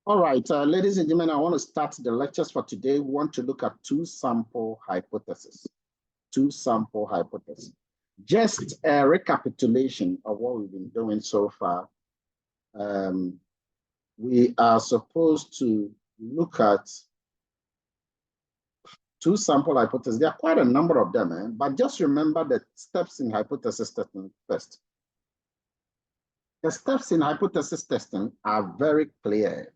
All right, ladies and gentlemen, I want to start the lectures for today. We want to look at two-sample hypothesis. Two-sample hypothesis. Just a recapitulation of what we've been doing so far. We are supposed to look at two-sample hypothesis. There are quite a number of them, but just remember the steps in hypothesis testing first. The steps in hypothesis testing are very clear.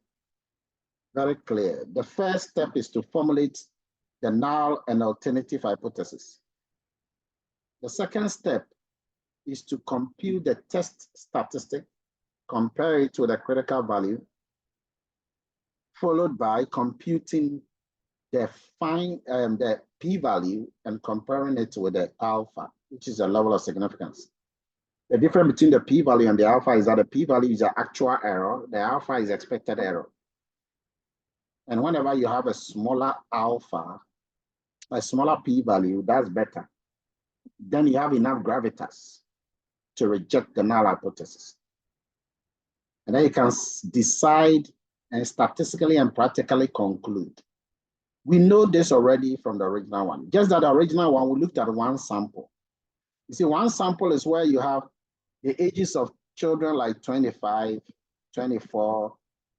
Very clear. The first step is to formulate the null and alternative hypothesis. The second step is to compute the test statistic, compare it to the critical value, followed by computing the p-value and comparing it with the alpha, which is the level of significance. The difference between the p-value and the alpha is that the p-value is the actual error, the alpha is expected error. And whenever you have a smaller alpha, a smaller p-value, that's better. Then you have enough gravitas to reject the null hypothesis. And then you can decide and statistically and practically conclude. We know this already from the original one. Just that the original one, we looked at one sample. You see, one sample is where you have the ages of children like 25, 24,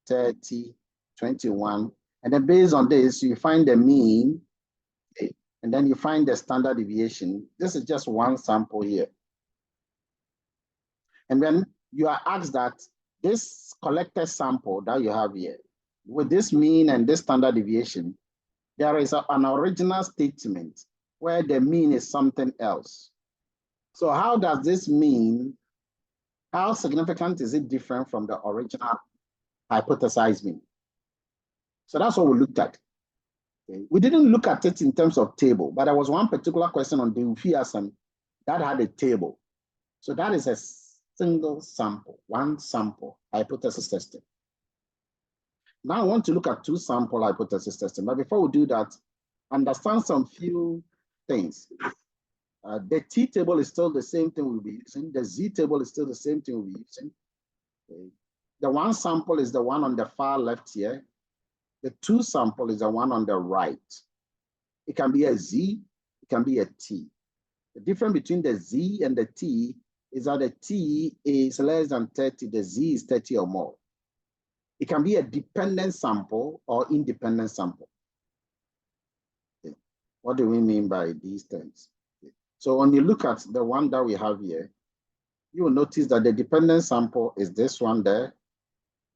30, 21. And then based on this, you find the mean, and then you find the standard deviation. This is just one sample here. And then you are asked that this collected sample that you have here, with this mean and this standard deviation, there is an original statement where the mean is something else. So how does this mean, how significant is it different from the original hypothesized mean? So that's what we looked at. Okay. We didn't look at it in terms of table, but there was one particular question on Dewey-Fearsome that had a table. So that is a single sample, one sample hypothesis testing. Now I want to look at two-sample hypothesis testing. But before we do that, understand some few things. The T table is still the same thing we'll be using. The Z table is still the same thing we'll be using. Okay. The one sample is the one on the far left here. The two sample is the one on the right. It can be a Z, it can be a T. The difference between the Z and the T is that the T is less than 30, the Z is 30 or more. It can be a dependent sample or independent sample. Okay. What do we mean by these terms? Okay. So when you look at the one that we have here, you will notice that the dependent sample is this one there.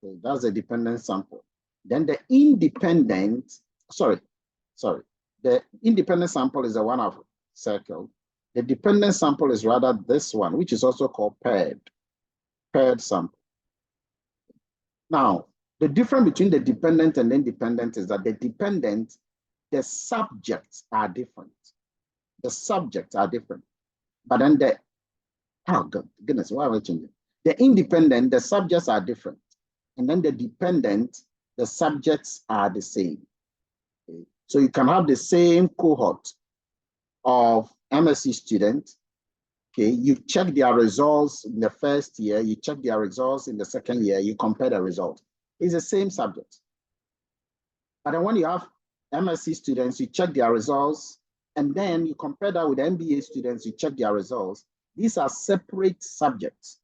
Okay. That's the dependent sample. Then the independent, the independent sample is the one I've circled. The dependent sample is rather this one, which is also called paired sample. Now, the difference between the dependent and independent is that the dependent, the subjects are different. The subjects are different. But then goodness, why am I changing? The independent, the subjects are different. And then the dependent, the subjects are the same. Okay. So you can have the same cohort of MSc students. Okay, you check their results in the first year, you check their results in the second year, you compare the results. It's the same subject. But then when you have MSc students, you check their results, and then you compare that with MBA students, you check their results. These are separate subjects.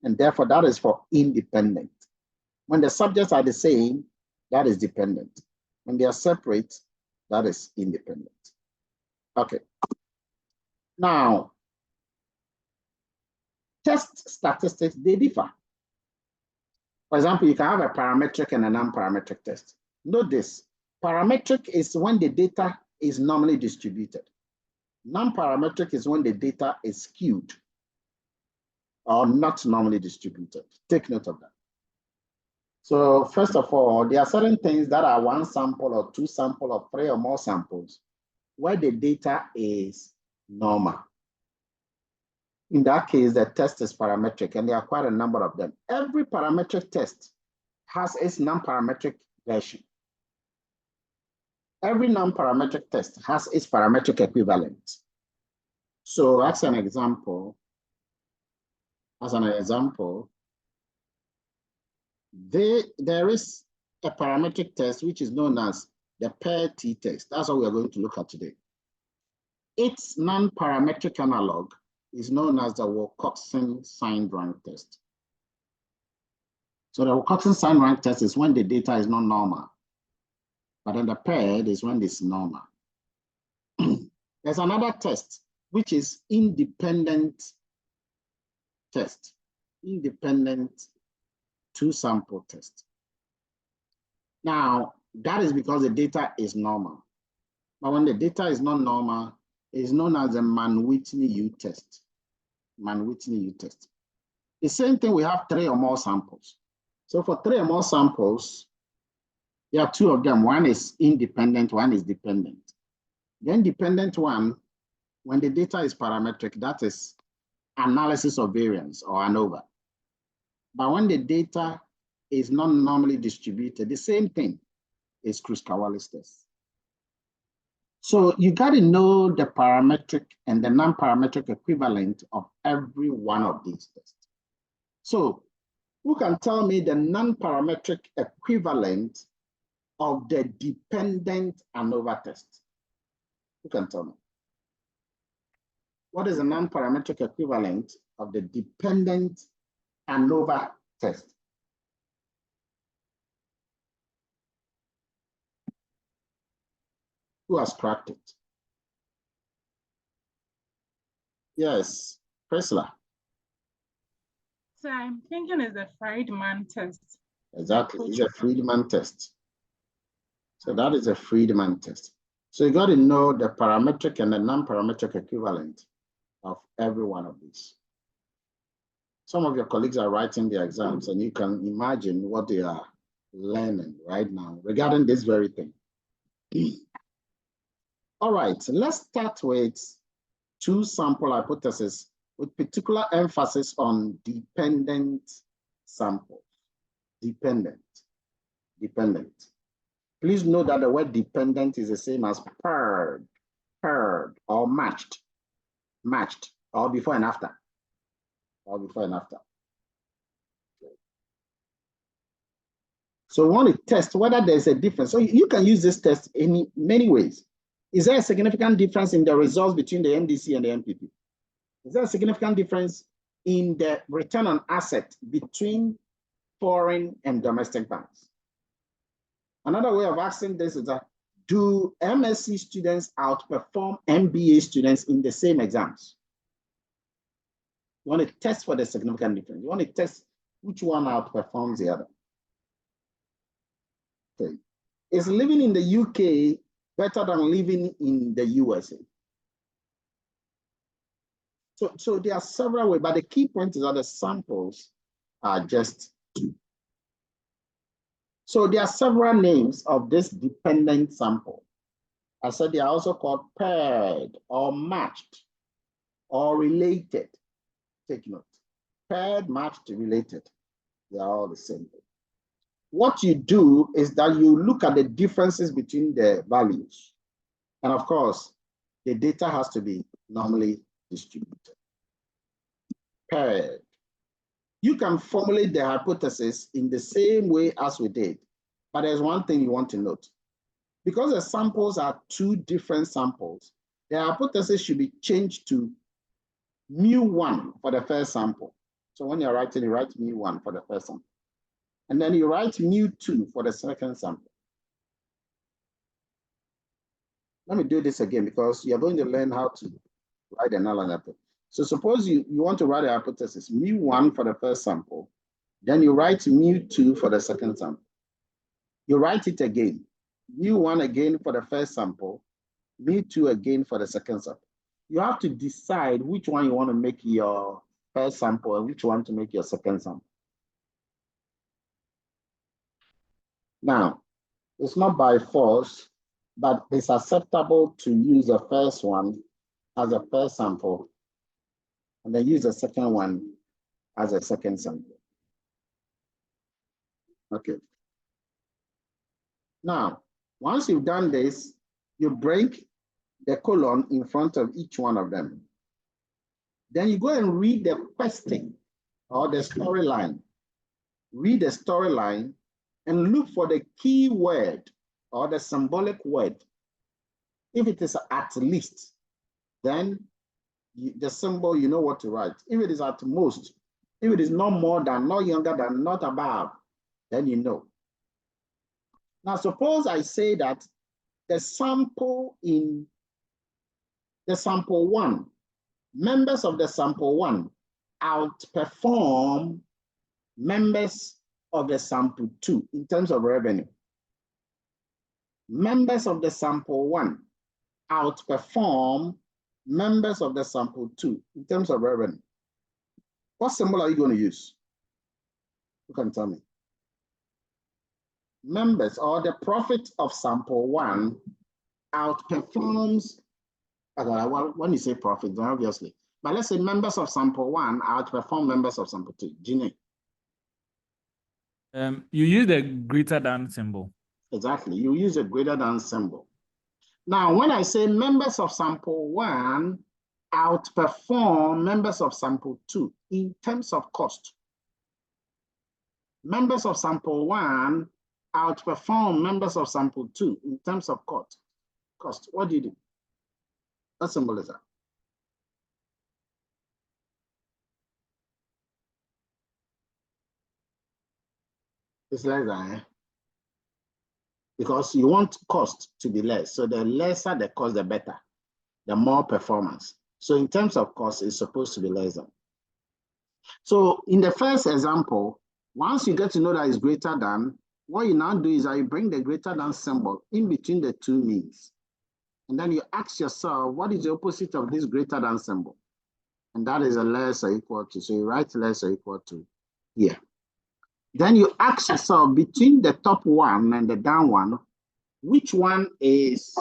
And therefore, that is for independent. When the subjects are the same, that is dependent. When they are separate, that is independent. Okay. Now, test statistics, they differ. For example, you can have a parametric and a non-parametric test. Note this, parametric is when the data is normally distributed. Non-parametric is when the data is skewed or not normally distributed. Take note of that. So first of all, there are certain things that are one sample or two sample or three or more samples where the data is normal. In that case, the test is parametric, and there are quite a number of them. Every parametric test has its non-parametric version. Every non-parametric test has its parametric equivalent. So as an example, there is a parametric test which is known as the paired t-test. That's what we are going to look at today. Its non-parametric analog is known as the Wilcoxon signed rank test. So the Wilcoxon signed rank test is when the data is not normal, but then the paired is when it's normal. There's another test, which is independent test, independent two-sample test. Now, that is because the data is normal. But when the data is not normal, it's known as the Mann-Whitney U test. Mann-Whitney U test. The same thing, we have 3 or more samples. So for 3 or more samples, there are 2 of them. One is independent, one is dependent. The independent one, when the data is parametric, that is analysis of variance or ANOVA. But when the data is not normally distributed, the same thing is Kruskal-Wallis test. So you got to know the parametric and the non-parametric equivalent of every one of these tests. So who can tell me the non-parametric equivalent of the dependent ANOVA test? Who can tell me? What is the non-parametric equivalent of the dependent ANOVA test? Who has cracked it? Yes, Priscilla. So I'm thinking it's the Friedman test. Exactly, it's a Friedman test. So that is a Friedman test. So you got to know the parametric and the non-parametric equivalent of every one of these. Some of your colleagues are writing their exams, and you can imagine what they are learning right now regarding this very thing. All right, let's start with two-sample hypothesis with particular emphasis on dependent samples. Dependent. Please note that the word dependent is the same as paired, or matched, or before and after. So we want to test whether there's a difference. So you can use this test in many ways. Is there a significant difference in the results between the MDC and the MPP? Is there a significant difference in the return on asset between foreign and domestic banks? Another way of asking this is that, do MSc students outperform MBA students in the same exams? You want to test for the significant difference. You want to test which one outperforms the other. Okay. Is living in the UK better than living in the USA? So there are several ways, but the key point is that the samples are just 2. So there are several names of this dependent sample. I said they are also called paired or matched or related. Take note. Paired, matched, related. They are all the same thing. What you do is that you look at the differences between the values. And of course, the data has to be normally distributed. Paired. You can formulate the hypothesis in the same way as we did, but there's one thing you want to note. Because the samples are 2 different samples, the hypothesis should be changed to mu1 for the first sample. So when you're writing, you write mu1 for the first sample. And then you write mu2 for the second sample. Let me do this again because you're going to learn how to write an analysis. So suppose you want to write a hypothesis, mu1 for the first sample, then you write mu2 for the second sample. You write it again, mu1 again for the first sample, mu2 again for the second sample. You have to decide which one you want to make your first sample and which one to make your second sample. Now, it's not by force, but it's acceptable to use the first one as a first sample and then use the second one as a second sample. Okay. Now, once you've done this, you break the colon in front of each one of them. Then you go and read the question or the storyline. read the storyline, and look for the key word or the symbolic word. If it is at least, then the symbol, you know what to write. If it is at most, if it is not more than, not younger than, not above, then you know. Now, suppose I say that the sample in the sample one, members of the sample one outperform members of the sample two in terms of revenue. Members of the sample one outperform members of the sample two in terms of revenue. What symbol are you going to use? You can tell me. Members or the profit of sample one outperforms, well, when you say profit, then obviously, but let's say members of sample one outperform members of sample two. Ginny. You use the greater than symbol. Exactly, you use a greater than symbol. Now, when I say members of sample one outperform members of sample two in terms of cost, members of sample one outperform members of sample two in terms of cost. What do you do? What symbol is that? It's less than, because you want cost to be less. So the lesser the cost, the better, the more performance. So in terms of cost, it's supposed to be less than. So in the first example, once you get to know that it's greater than, what you now do is that you bring the greater than symbol in between the two means. And then you ask yourself, what is the opposite of this greater than symbol? And that is a less or equal to. So you write less or equal to here. Then you ask yourself, between the top one and the down one, which one is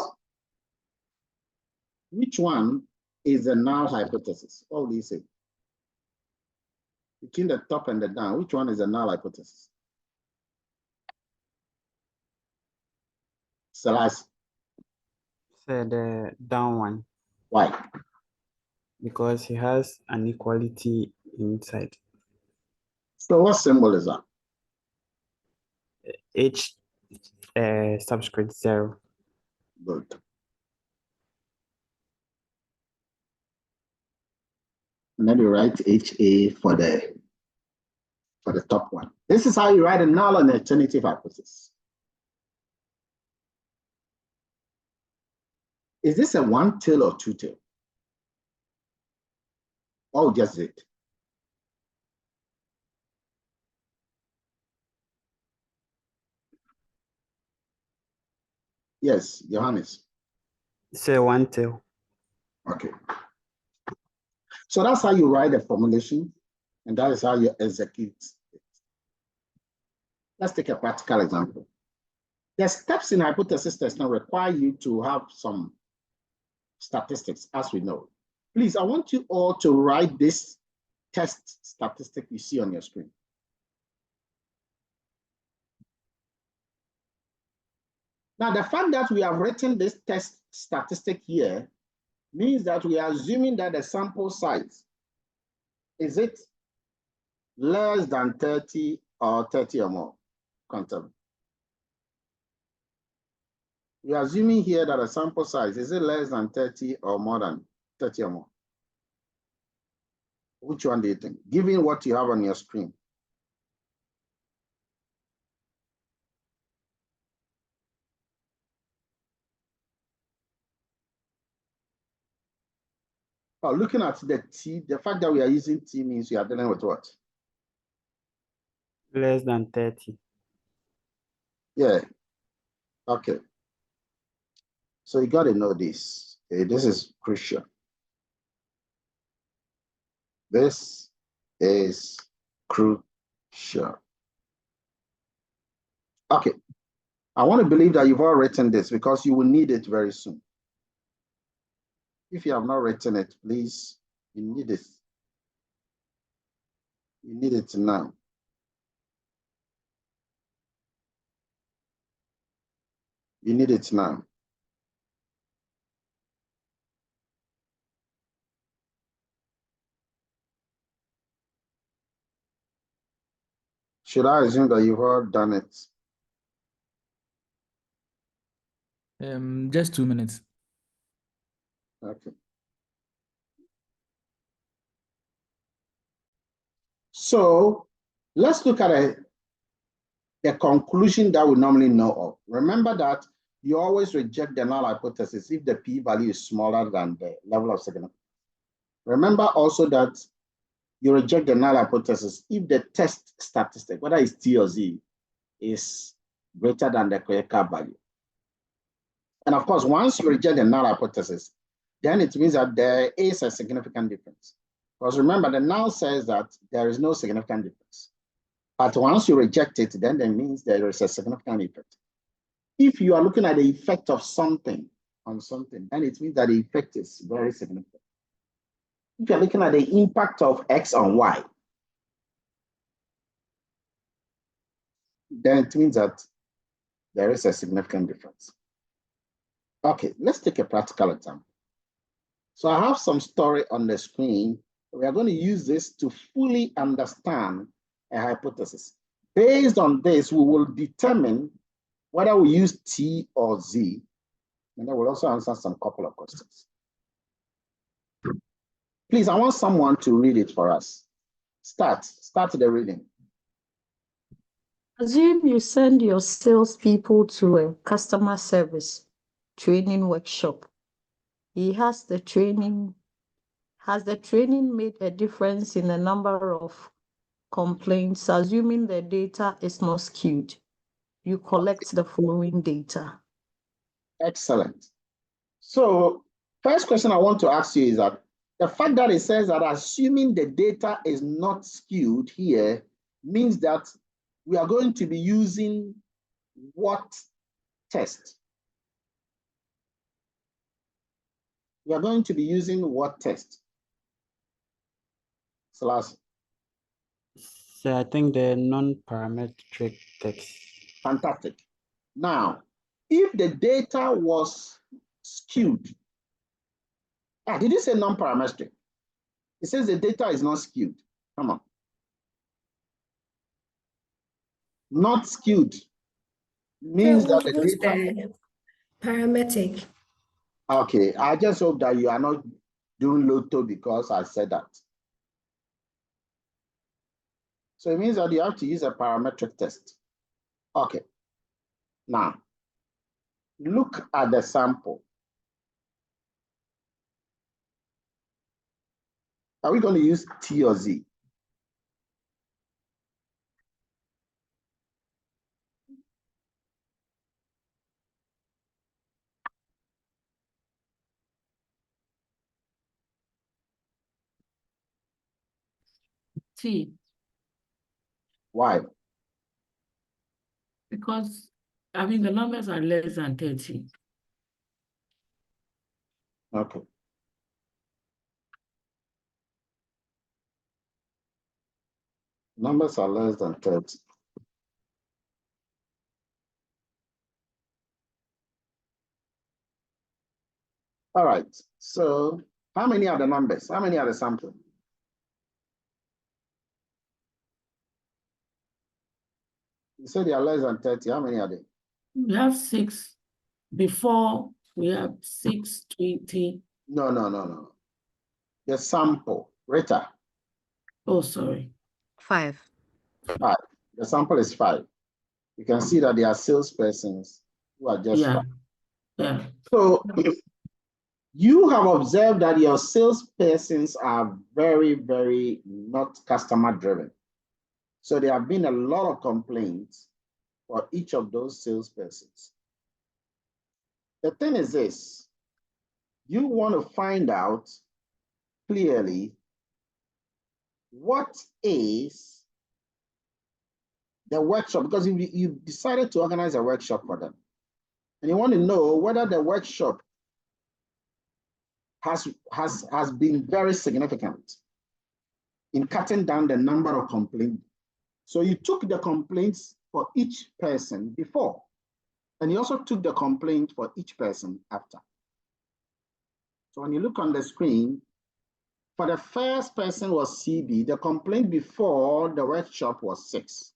the null hypothesis? What do you say? Between the top and the down, which one is the null hypothesis? Salas. Say the down one. Why? Because he has an equality inside. So what symbol is that? H subscript 0. Good. And then you write HA for the top one. This is how you write a null and alternative hypothesis. Is this a one tail or two tail? Oh, just it. Yes, Johannes. Say one tail. Okay. So that's how you write a formulation, and that is how you execute it. Let's take a practical example. The steps in hypothesis testing require you to have some statistics, as we know. Please, I want you all to write this test statistic you see on your screen. Now, the fact that we have written this test statistic here means that we are assuming that the sample size, is it less than 30 or 30 or more? Quantum. We are assuming here that the sample size, is it less than 30 or more than 30 or more? Which one do you think? Given what you have on your screen. Oh, looking at the T, the fact that we are using T means we are dealing with what? Less than 30. Yeah. Okay. So you got to know this. Okay, this is crucial. This is crucial. Okay. I want to believe that you've all written this because you will need it very soon. If you have not written it, please, you need it. You need it now. You need it now. should I assume that you've all done it? Just 2 minutes. Okay. So let's look at the conclusion that we normally know of. Remember that you always reject the null hypothesis if the p-value is smaller than the level of significance. Remember also that you reject the null hypothesis if the test statistic, whether it's T or Z, is greater than the Koyeka value. And of course, once you reject the null hypothesis, then it means that there is a significant difference. Because remember, the null says that there is no significant difference. But once you reject it, then that means there is a significant effect. If you are looking at the effect of something on something, then it means that the effect is very significant. If you're looking at the impact of X on Y, then it means that there is a significant difference. Okay, let's take a practical example. So I have some story on the screen. We are going to use this to fully understand a hypothesis. Based on this, we will determine whether we use T or Z, and then we'll also answer some couple of questions. Please, I want someone to read it for us. Start the reading. Assume you send your salespeople to a customer service training workshop. Has the training made a difference in the number of complaints, assuming the data is not skewed? You collect the following data. Excellent. So first question I want to ask you is that the fact that it says that assuming the data is not skewed here means that we are going to be using what test? We are going to be using what test? Selassie. So I think the non-parametric text. Fantastic. Now, if the data was skewed, did you say non-parametric? It says the data is not skewed. Come on. Not skewed means that the data. Parametric. Okay, I just hope that you are not doing Lotto because I said that. So it means that you have to use a parametric test. Okay. Now, look at the sample. Are we going to use T or Z? T. Why? Because, I mean, the numbers are less than 30. Okay. Numbers are less than 30. All right. So how many are the numbers? How many are the sample? You said they are less than 30. How many are they? We have 6. Before, we have 6, 20. No. The sample. Rita. Oh, sorry. 5. 5. The sample is 5. You can see that there are salespersons who are just 5. Yeah. So you have observed that your salespersons are very, very not customer driven. So there have been a lot of complaints for each of those salespersons. The thing is this, you want to find out clearly what is the workshop, because you've decided to organize a workshop for them. And you want to know whether the workshop has been very significant in cutting down the number of complaints. So you took the complaints for each person before, and you also took the complaint for each person after. So when you look on the screen, for the first person was CB, the complaint before the workshop was 6.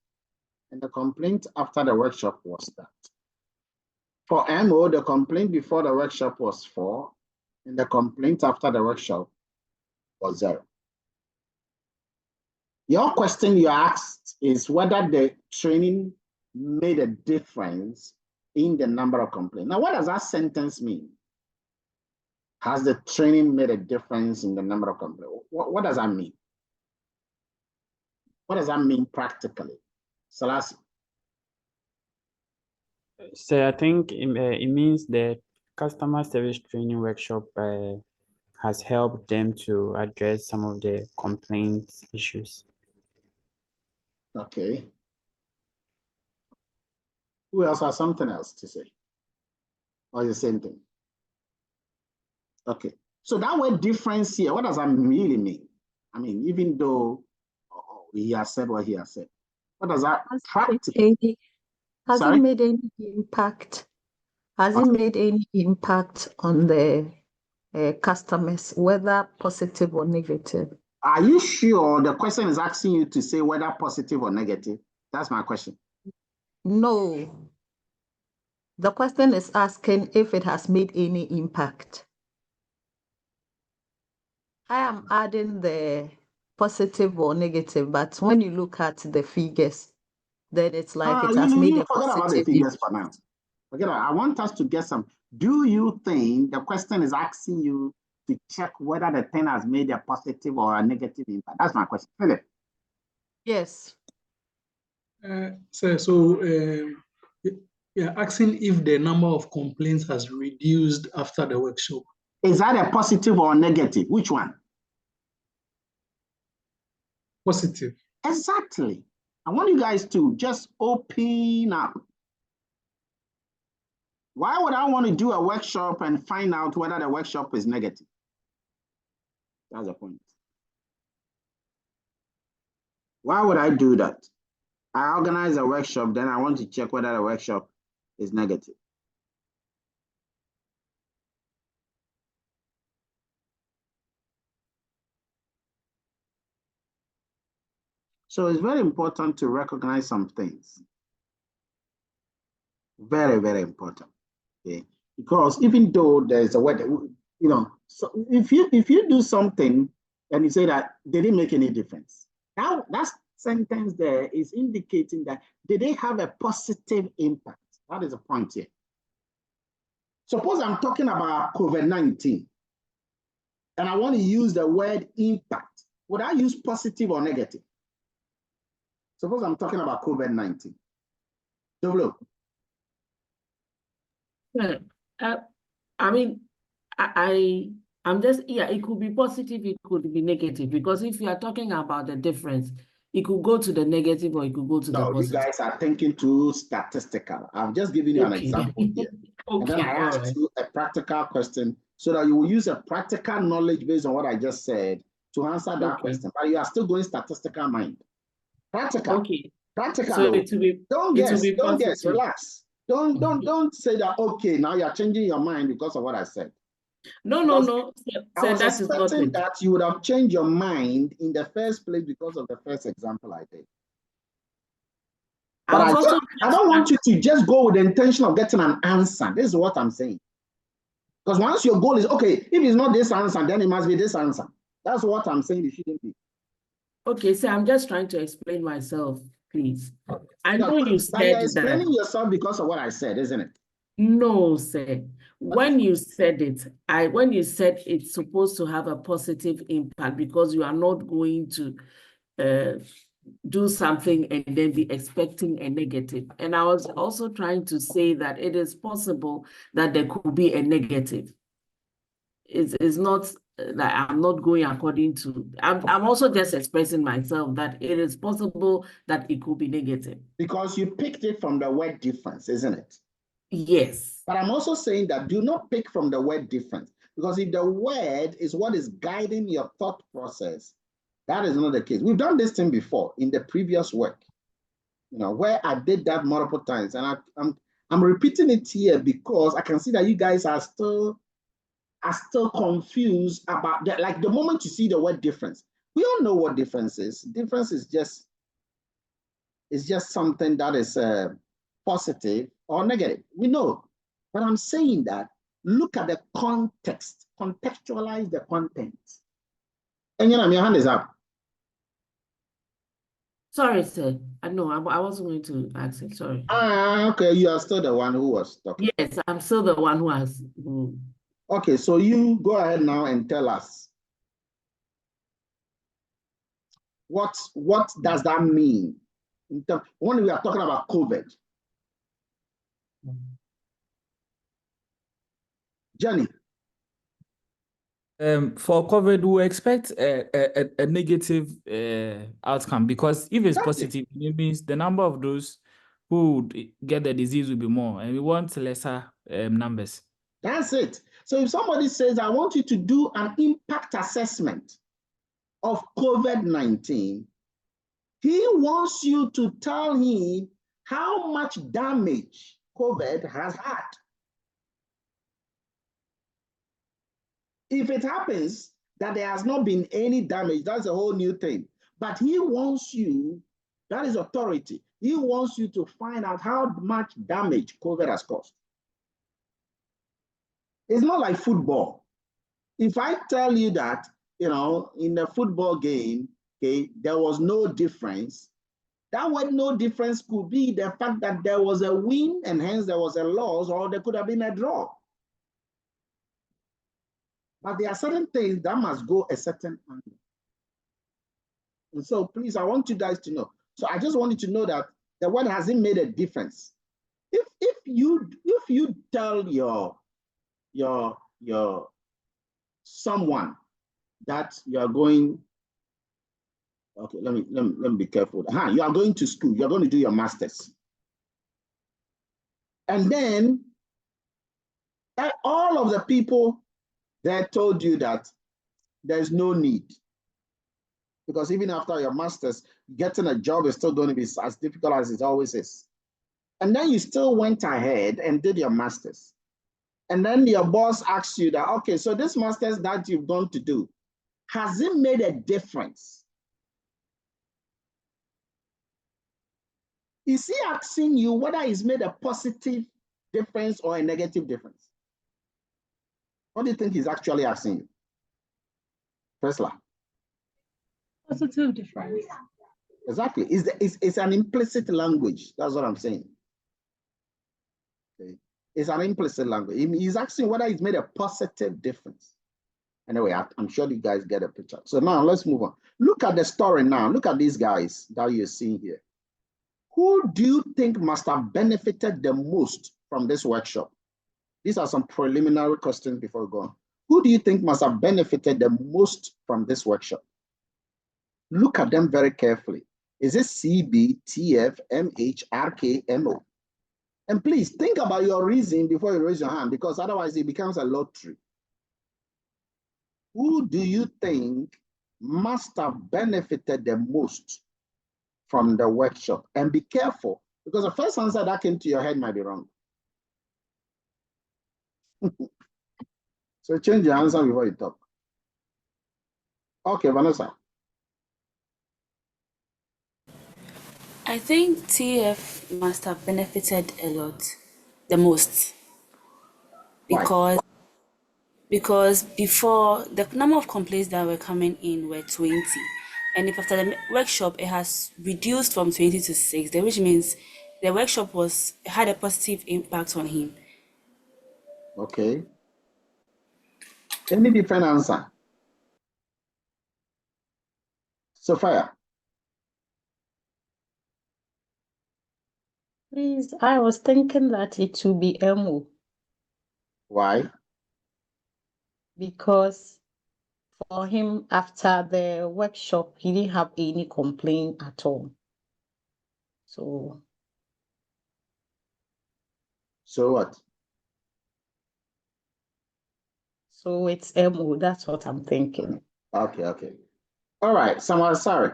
and the complaint after the workshop was that. For MO, the complaint before the workshop was 4, and the complaint after the workshop was 0. Your question you asked is whether the training made a difference in the number of complaints. Now, what does that sentence mean? Has the training made a difference in the number of complaints? What does that mean? What does that mean practically? Selassie? So I think it means the customer service training workshop has helped them to address some of the complaints issues. Okay. Who else has something else to say? Or the same thing? Okay. So that word difference here, what does that really mean? I mean, even though he has said what he has said, what does that practically? Has it made any impact? Has it made any impact on the customers, whether positive or negative? Are you sure the question is asking you to say whether positive or negative? That's my question. No. The question is asking if it has made any impact. I am adding the positive or negative, but when you look at the figures, then it's like it has made a forget about the positive figures for now. Forget about, I want us to get some. Do you think the question is asking you to check whether the thing has made a positive or a negative impact? That's my question. Philip? Yes. Yeah, asking if the number of complaints has reduced after the workshop. Is that a positive or negative? Which one? Positive. Exactly. I want you guys to just open up. Why would I want to do a workshop and find out whether the workshop is negative? That's the point. Why would I do that? I organize a workshop, then I want to check whether the workshop is negative. So it's very important to recognize some things. Very, very important. Okay, because even though there's a word, you know, so if you do something and you say that they didn't make any difference, now that sentence there is indicating that did they have a positive impact? That is the point here. Suppose I'm talking about COVID-19 and I want to use the word impact. Would I use positive or negative? Suppose I'm talking about COVID-19. Develop. Yeah, I mean, I'm just, yeah, it could be positive, it could be negative, because if you are talking about the difference, it could go to the negative or it could go to the No, you positive. guys are thinking too statistical. I've just given you an example here. And then I asked you a practical question so that you will use a practical knowledge based on what I just said to answer that question. But you are still going statistical mind. Practical. Okay. Practical. So it will be, don't it will guess, be don't positive. guess, relax. Don't say that, okay, now you're changing your mind because of what I said. No. I was that is not expecting it. that you would have changed your mind in the first place because of the first example I did. But I don't want you to just go with the intention of getting an answer. This is what I'm saying. Because once your goal is, okay, if it's not this answer, then it must be this answer. That's what I'm saying it shouldn't be. Okay, so I'm just trying to explain myself, please. I know you said you're that. explaining yourself because of what I said, isn't it? No, sir. When you said it, when you said it's supposed to have a positive impact because you are not going to do something and then be expecting a negative. And I was also trying to say that it is possible that there could be a negative. It's not that I'm not going according to, I'm also just expressing myself that it is possible that it could be negative. Because you picked it from the word difference, isn't it? Yes. But I'm also saying that do not pick from the word difference, because if the word is what is guiding your thought process, that is not the case. We've done this thing before in the previous work, you know, where I did that multiple times, and I'm repeating it here because I can see that you guys are still confused about that. Like the moment you see the word difference, we all know what difference is. Difference is just is just something that is positive or negative. We know. But I'm saying that look at the context, contextualize the content. And your hand is up. Sorry, sir. I know I wasn't going to ask it. Sorry. Okay, you are still the one who was talking. Yes, I'm still the one who has. Okay, so you go ahead now and tell us what does that mean when we are talking about COVID? Jenny. For COVID, we expect a negative outcome, because if it's positive, it means the number of those who would get the disease will be more, and we want lesser numbers. That's it. So if somebody says, I want you to do an impact assessment of COVID-19, he wants you to tell him how much damage COVID has had. If it happens that there has not been any damage, that's a whole new thing. But he wants you, that is authority, he wants you to find out how much damage COVID has caused. It's not like football. If I tell you that, you know, in the football game, okay, there was no difference, that word no difference could be the fact that there was a win and hence there was a loss, or there could have been a draw. But there are certain things that must go a certain angle. And so please, I want you guys to know. So I just want you to know that the word hasn't made a difference. If you tell your someone that you are going, okay, let me be careful. You are going to school, you're going to do your master's. And then all of the people that told you that there's no need, because even after your master's, getting a job is still going to be as difficult as it always is. And then you still went ahead and did your master's. And then your boss asks you that, okay, so this master's that you've gone to do, has it made a difference? Is he asking you whether it's made a positive difference or a negative difference? What do you think he's actually asking you? Tesla. Positive difference. Exactly. It's an implicit language. That's what I'm saying. Okay. It's an implicit language. He's asking whether it's made a positive difference. Anyway, I'm sure you guys get a picture. So now let's move on. Look at the story now. Look at these guys that you're seeing here. Who do you think must have benefited the most from this workshop? These are some preliminary questions before we go on. Who do you think must have benefited the most from this workshop? Look at them very carefully. Is it CB, TF, MH, RK, MO? And please think about your reason before you raise your hand, because otherwise it becomes a lottery. Who do you think must have benefited the most from the workshop? And be careful, because the first answer that came to your head might be wrong. So change your answer before you talk. Okay, Vanessa. I think TF must have benefited a lot, the most. Why? Because before, the number of complaints that were coming in were 20. And if after the workshop, it has reduced from 20 to 6, which means the workshop had a positive impact on him. Okay. Any different answer? Sophia. Please, I was thinking that it would be MO. Why? Because for him, after the workshop, he didn't have any complaint at all. So what? So it's MO, that's what I'm thinking. Okay. All right, Samuel, sorry.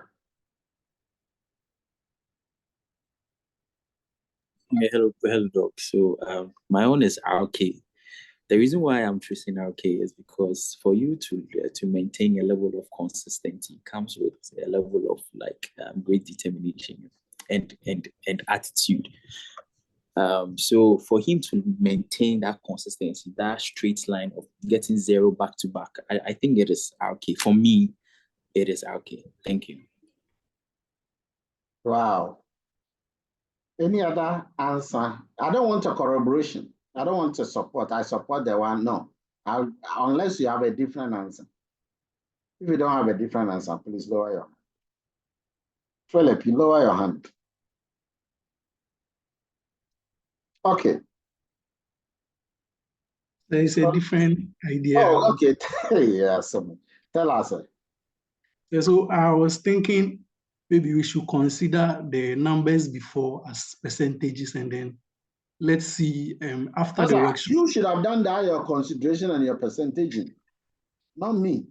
Hello, Doc. So my own is RK. The reason why I'm choosing RK is because for you to maintain a level of consistency comes with a level of great determination. and attitude. So for him to maintain that consistency, that straight line of getting 0 back to back, I think it is okay. For me, it is okay. Thank you. Wow. Any other answer? I don't want a corroboration. I don't want to support. I support the one. No, unless you have a different answer. If you don't have a different answer, please lower your hand. Philip, you lower your hand. Okay. There is a different idea. Oh, okay. Yeah, so tell us. Yeah, so I was thinking maybe we should consider the numbers before as percentages, and then let's see after the workshop. You should have done that, your consideration and your percentaging. Not me.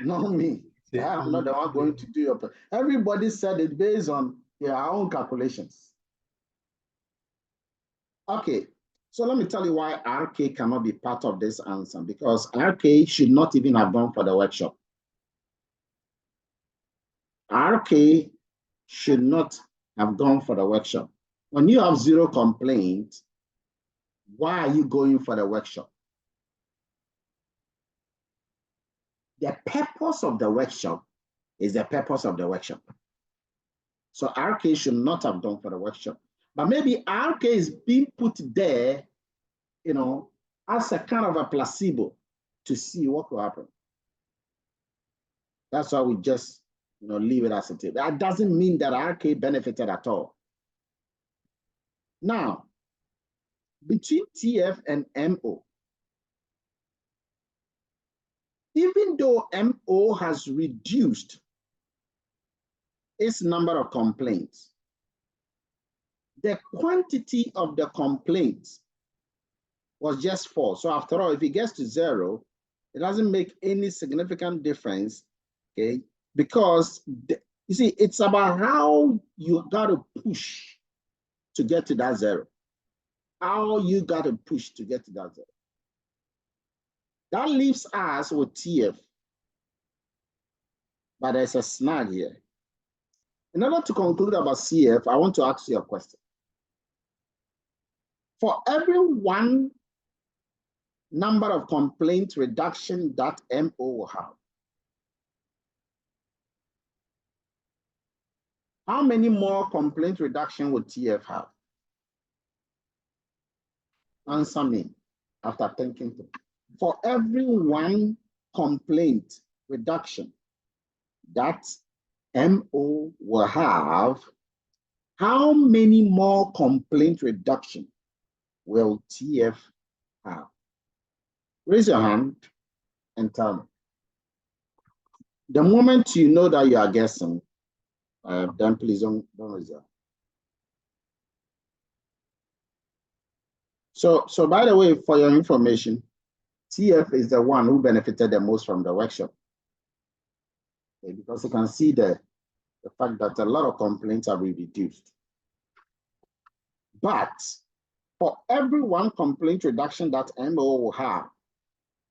Not me. I'm not the one going to do your. Everybody said it based on their own calculations. Okay, so let me tell you why RK cannot be part of this answer, because RK should not even have gone for the workshop. RK should not have gone for the workshop. When you have 0 complaints, why are you going for the workshop? The purpose of the workshop is the purpose of the workshop. So RK should not have gone for the workshop. But maybe RK is being put there, you know, as a kind of a placebo to see what will happen. That's why we just, you know, leave it as it is. That doesn't mean that RK benefited at all. Now, between TF and MO, even though MO has reduced its number of complaints, the quantity of the complaints was just 4. So after all, if it gets to 0, it doesn't make any significant difference, okay? Because, you see, it's about how you got to push to get to that 0. How you got to push to get to that 0. That leaves us with TF. But there's a snag here. In order to conclude about CF, I want to ask you a question. For every 1 number of complaint reduction that MO will have, how many more complaint reduction would TF have? Answer me after thinking. For every 1 complaint reduction that MO will have, how many more complaint reduction will TF have? Raise your hand and tell me. The moment you know that you are guessing, then please don't raise your hand. So by the way, for your information, TF is the one who benefited the most from the workshop. Okay, because you can see the fact that a lot of complaints have been reduced. But for every 1 complaint reduction that MO will have,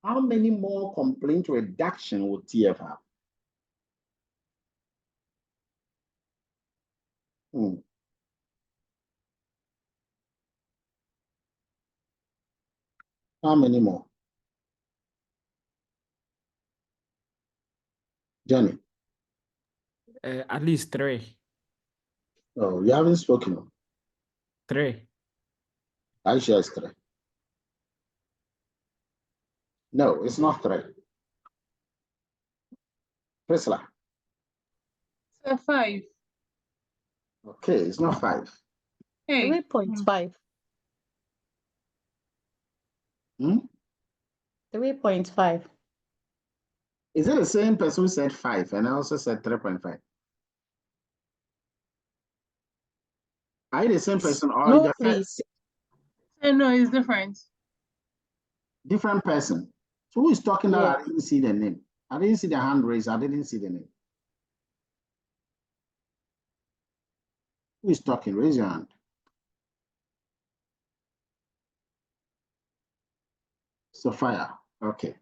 how many more complaint reduction will TF have? How many more? Johnny? At least 3. Oh, you haven't spoken. 3. Aisha is 3. No, it's not 3. Priscilla? So 5. Okay, it's not 5. Hey. 3.5. 3.5. Is it the same person who said 5 and I also said 3.5? Are you the same person or No, you please. No, it's different. Different person? So who is talking that Yeah. I didn't see the name? I didn't see the hand raised. I didn't see the name. Who is talking? Raise your hand. Sophia. Okay.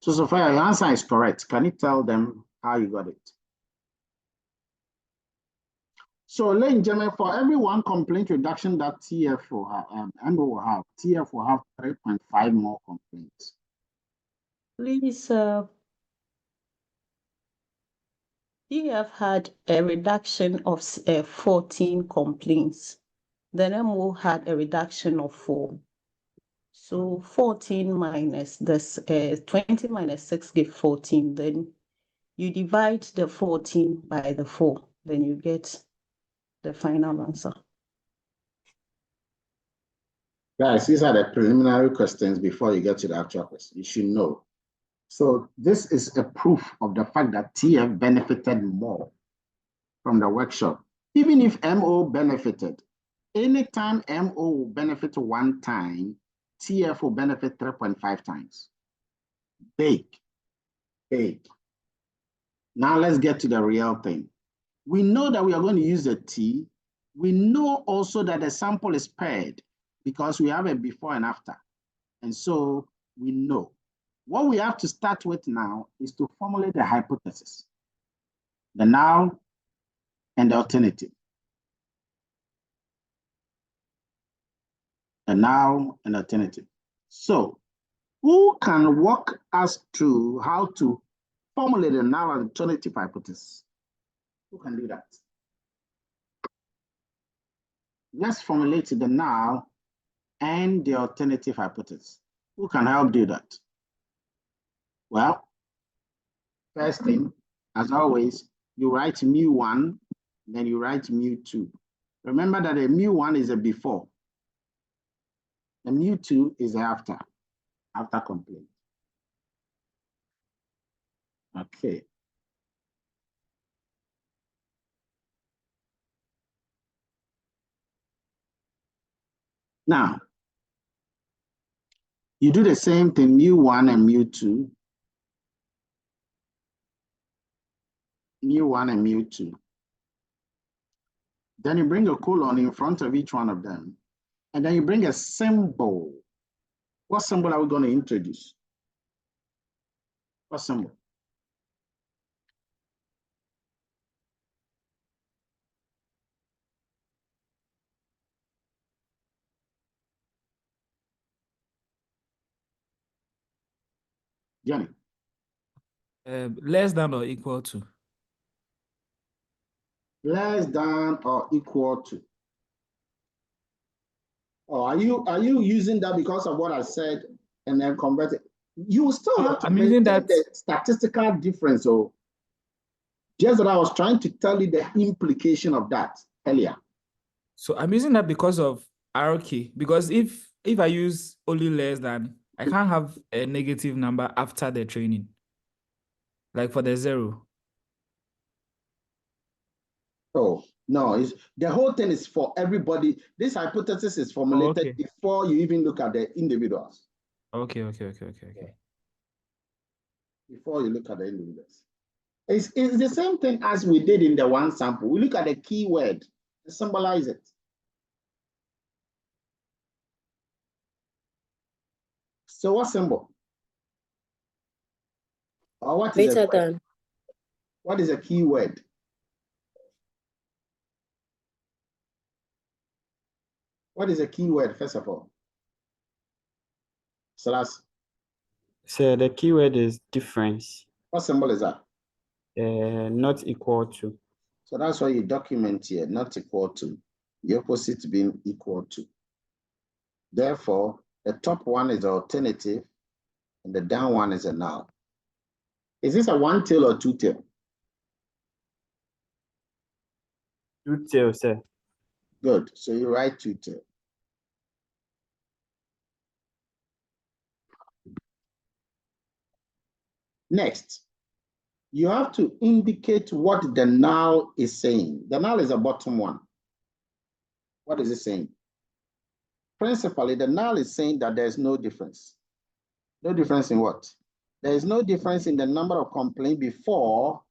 So Sophia, your answer is correct. Can you tell them how you got it? So, ladies and gentlemen, for every one complaint reduction that TF will have, MO will have, TF will have 3.5 more complaints. Please, TF had a reduction of 14 complaints. Then MO had a reduction of 4. So 14 minus this 20 minus 6 give 14. Then you divide the 14 by the 4. Then you get the final answer. Guys, these are the preliminary questions before you get to the actual question. You should know. So this is a proof of the fact that TF benefited more from the workshop. Even if MO benefited, anytime MO will benefit 1 time, TF will benefit 3.5 times. Big. Now let's get to the real thing. We know that we are going to use the T. We know also that the sample is paired because we have a before and after. And so we know. What we have to start with now is to formulate the hypothesis, the null and the alternative. The null and alternative. So who can walk us through how to formulate a null and alternative hypothesis? Who can do that? Let's formulate the null and the alternative hypothesis. Who can help do that? Well, first thing, as always, you write mu1, then you write mu2. Remember that the mu1 is a before. The mu2 is after complaint. Okay. Now, you do the same thing, mu1 and mu2. mu1 and mu2. Then you bring a colon in front of each one of them. And then you bring a symbol. What symbol are we going to introduce? What symbol? Jenny. Less than or equal to. Less than or equal to. Oh, are you using that because of what I said and then convert it? You still have to maintain the statistical difference. So just that I was trying to tell you the implication of that earlier. So I'm using that because of hierarchy. Because if I use only less than, I can't have a negative number after the training. Like for the 0. Oh, no, the whole thing is for everybody. This hypothesis is formulated before you even look at the individuals. Okay. Before you look at the individuals. It's the same thing as we did in the one sample. We look at the keyword and symbolize it. So what symbol? Or what is Greater than. What is a keyword? What is a keyword, first of all? Salas. So the keyword is difference. What symbol is that? Not equal to. So that's why you document here, not equal to. The opposite being equal to. Therefore, the top one is the alternative, and the down one is a null. Is this a 1-tail or 2-tail? 2-tail, sir. Good. So you write 2-tail. Next, you have to indicate what the null is saying. The null is the bottom one. What is it saying? Principally, the null is saying that there's no difference. No difference in what? There is no difference in the number of complaints before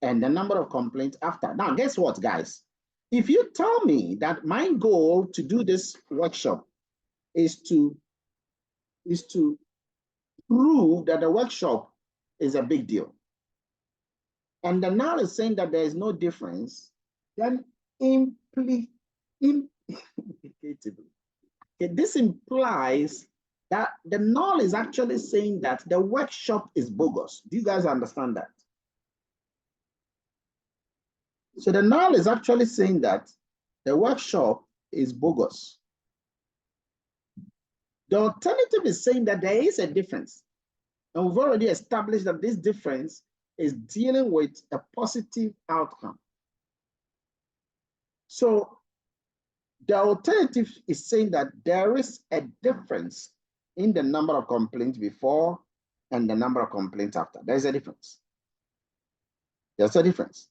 and the number of complaints after. Now, guess what, guys? If you tell me that my goal to do this workshop is to prove that the workshop is a big deal, and the null is saying that there is no difference, then implicatively. Okay, this implies that the null is actually saying that the workshop is bogus. Do you guys understand that? So the null is actually saying that the workshop is bogus. The alternative is saying that there is a difference. And we've already established that this difference is dealing with a positive outcome. So the alternative is saying that there is a difference in the number of complaints before and the number of complaints after. There's a difference. There's a difference.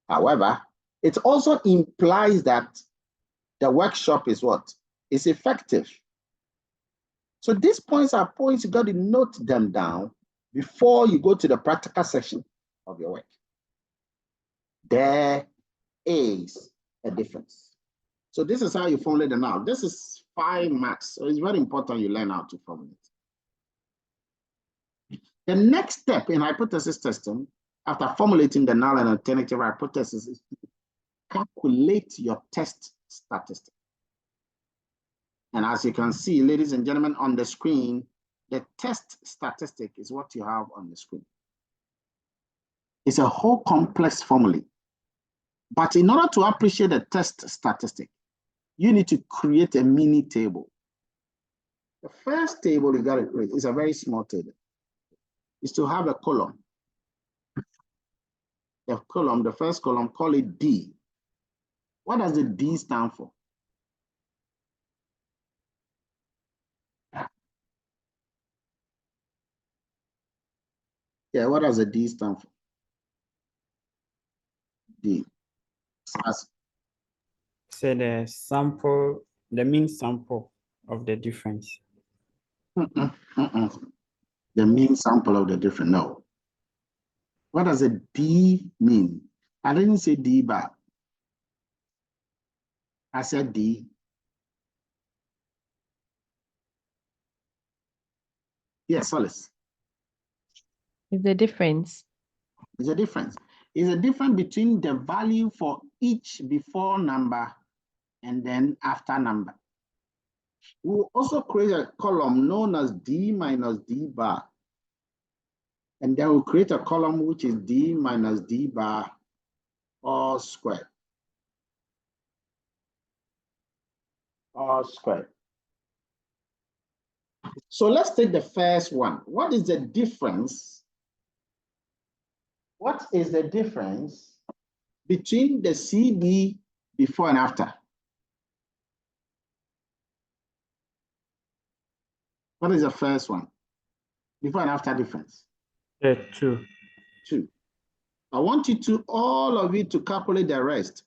However, it also implies that the workshop is what? Is effective. So these points are points you got to note them down before you go to the practical section of your work. There is a difference. So this is how you formulate the null. This is 5 marks, so it's very important you learn how to formulate. The next step in hypothesis testing, after formulating the null and alternative hypothesis, is to calculate your test statistic. And as you can see, ladies and gentlemen, on the screen, the test statistic is what you have on the screen. It's a whole complex formula. But in order to appreciate the test statistic, you need to create a mini table. The first table you got to create is a very small table. Is to have a column. The first column, call it D. What does the D stand for? Yeah, what does the D stand for? D. So the sample, the mean sample of the difference. The mean sample of the difference. No. What does a D mean? I didn't say D bar. I said D. Yes, Solace. Is the difference? It's a difference. It's a difference between the value for each before number and then after number. We'll also create a column known as D minus D bar. And then we'll create a column which is D minus D bar all squared. All squared. So let's take the first one. What is the difference? What is the difference between the CB before and after? What is the first one? Before and after difference? 2. 2. I want you to, all of you, to calculate the rest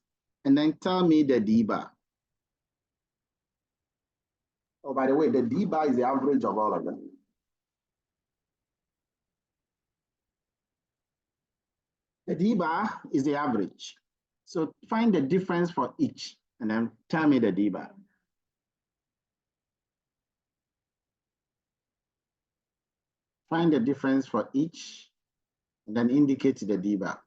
and then tell me the D bar. Oh, by the way, the D bar is the average of all of them. The D bar is the average. So find the difference for each and then tell me the D bar. Find the difference for each and then indicate the D bar.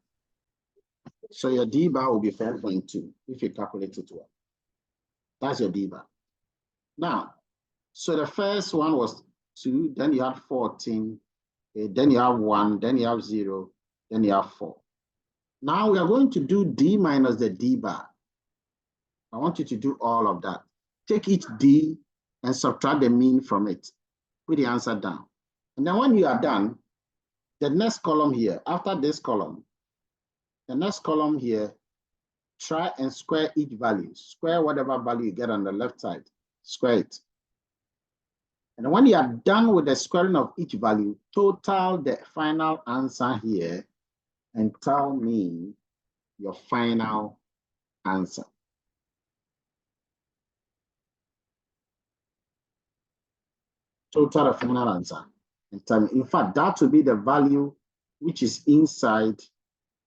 So your D bar will be 5.2 if you calculate it well. That's your D bar. Now, so the first one was 2, then you have 14, then you have 1, then you have 0, then you have 4. Now we are going to do D minus the D bar. I want you to do all of that. Take each D and subtract the mean from it. Put the answer down. And then when you are done, the next column here, after this column, the next column here, try and square each value. Square whatever value you get on the left side. Square it. And when you are done with the squaring of each value, total the final answer here and tell me your final answer. Total the final answer. And tell me, in fact, that will be the value which is inside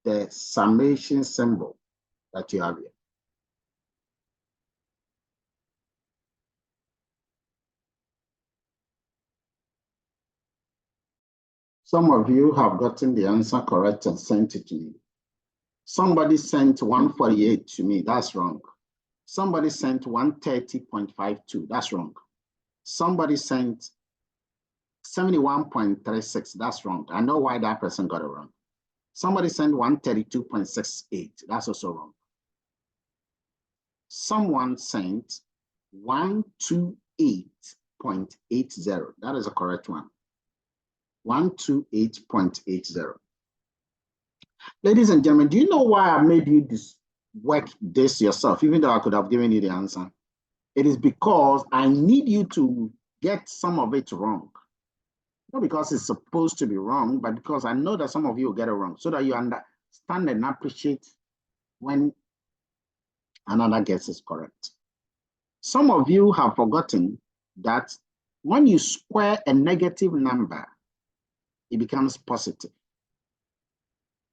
the summation symbol that you have here. Some of you have gotten the answer correct and sent it to me. Somebody sent 148 to me. That's wrong. Somebody sent 130.52. That's wrong. Somebody sent 71.36. That's wrong. I know why that person got it wrong. Somebody sent 132.68. That's also wrong. Someone sent 128.80. That is a correct one. 128.80. Ladies and gentlemen, do you know why I made you work this yourself, even though I could have given you the answer? It is because I need you to get some of it wrong. Not because it's supposed to be wrong, but because I know that some of you will get it wrong, so that you understand and appreciate when another guess is correct. Some of you have forgotten that when you square a negative number, it becomes positive.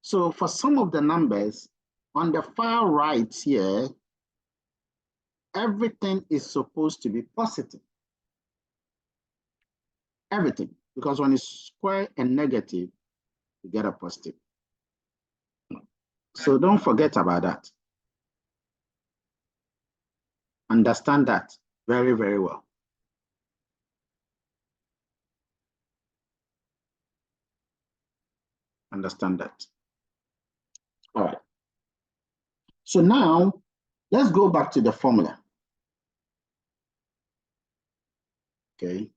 So for some of the numbers on the far right here, everything is supposed to be positive. Everything, because when you square a negative, you get a positive. So don't forget about that. Understand that very, very well. Understand that. All right. So now let's go back to the formula. Okay.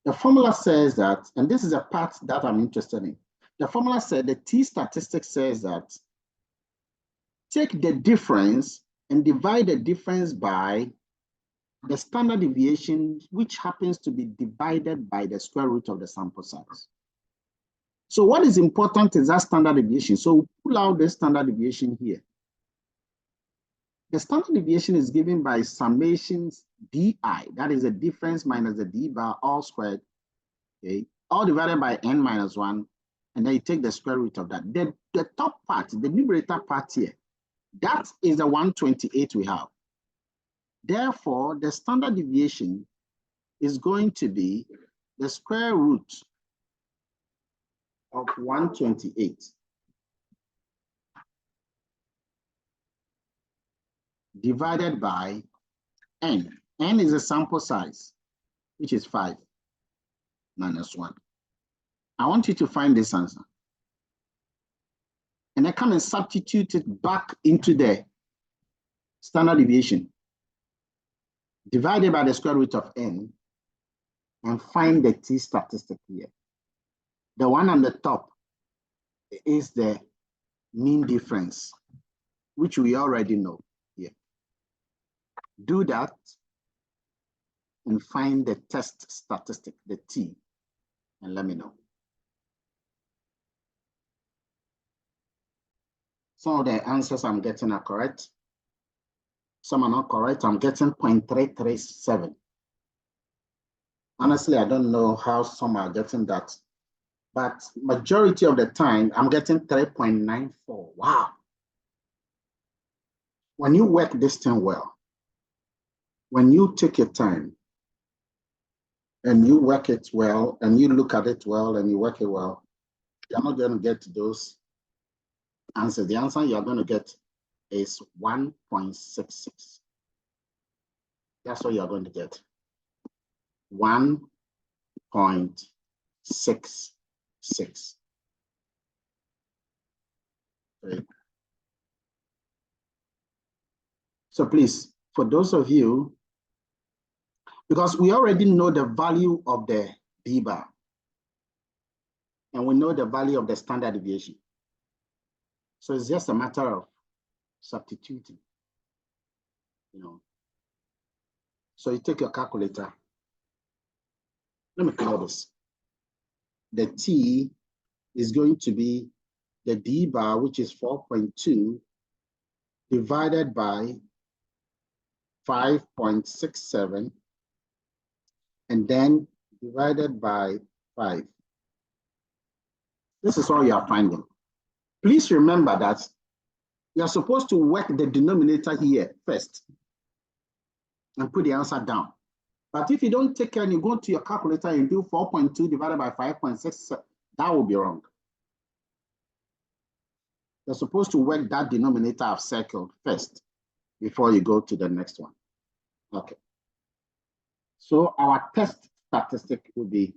The formula says that, and this is a part that I'm interested in. The formula said, the T statistic says that take the difference and divide the difference by the standard deviation, which happens to be divided by the square root of the sample size. So what is important is that standard deviation. So we pull out the standard deviation here. The standard deviation is given by summations di, that is the difference minus the d bar all squared, okay, all divided by n minus 1, and then you take the square root of that. The top part, the numerator part here, that is the 128 we have. Therefore, the standard deviation is going to be the square root of 128 divided by n. N is the sample size, which is 5 minus 1. I want you to find this answer. And I come and substitute it back into the standard deviation divided by the square root of n and find the T statistic here. The one on the top is the mean difference, which we already know here. Do that and find the test statistic, the T, and let me know. Some of the answers I'm getting are correct. Some are not correct. I'm getting 0.337. Honestly, I don't know how some are getting that, but majority of the time, I'm getting 3.94. Wow. When you work this thing well, when you take your time and you work it well, and you look at it well, and you work it well, you're not going to get those answers. The answer you're going to get is 1.66. That's what you're going to get. 1.66. Okay. So please, for those of you, because we already know the value of the B bar, and we know the value of the standard deviation. So it's just a matter of substituting, you know. So you take your calculator. Let me call this. The T is going to be the D bar, which is 4.2, divided by 5.67, and then divided by 5. This is all you are finding. Please remember that you are supposed to work the denominator here first and put the answer down. But if you don't take care and you go to your calculator and do 4.2 divided by 5.6, that will be wrong. You're supposed to work that denominator I've circled first before you go to the next one. Okay. So our test statistic will be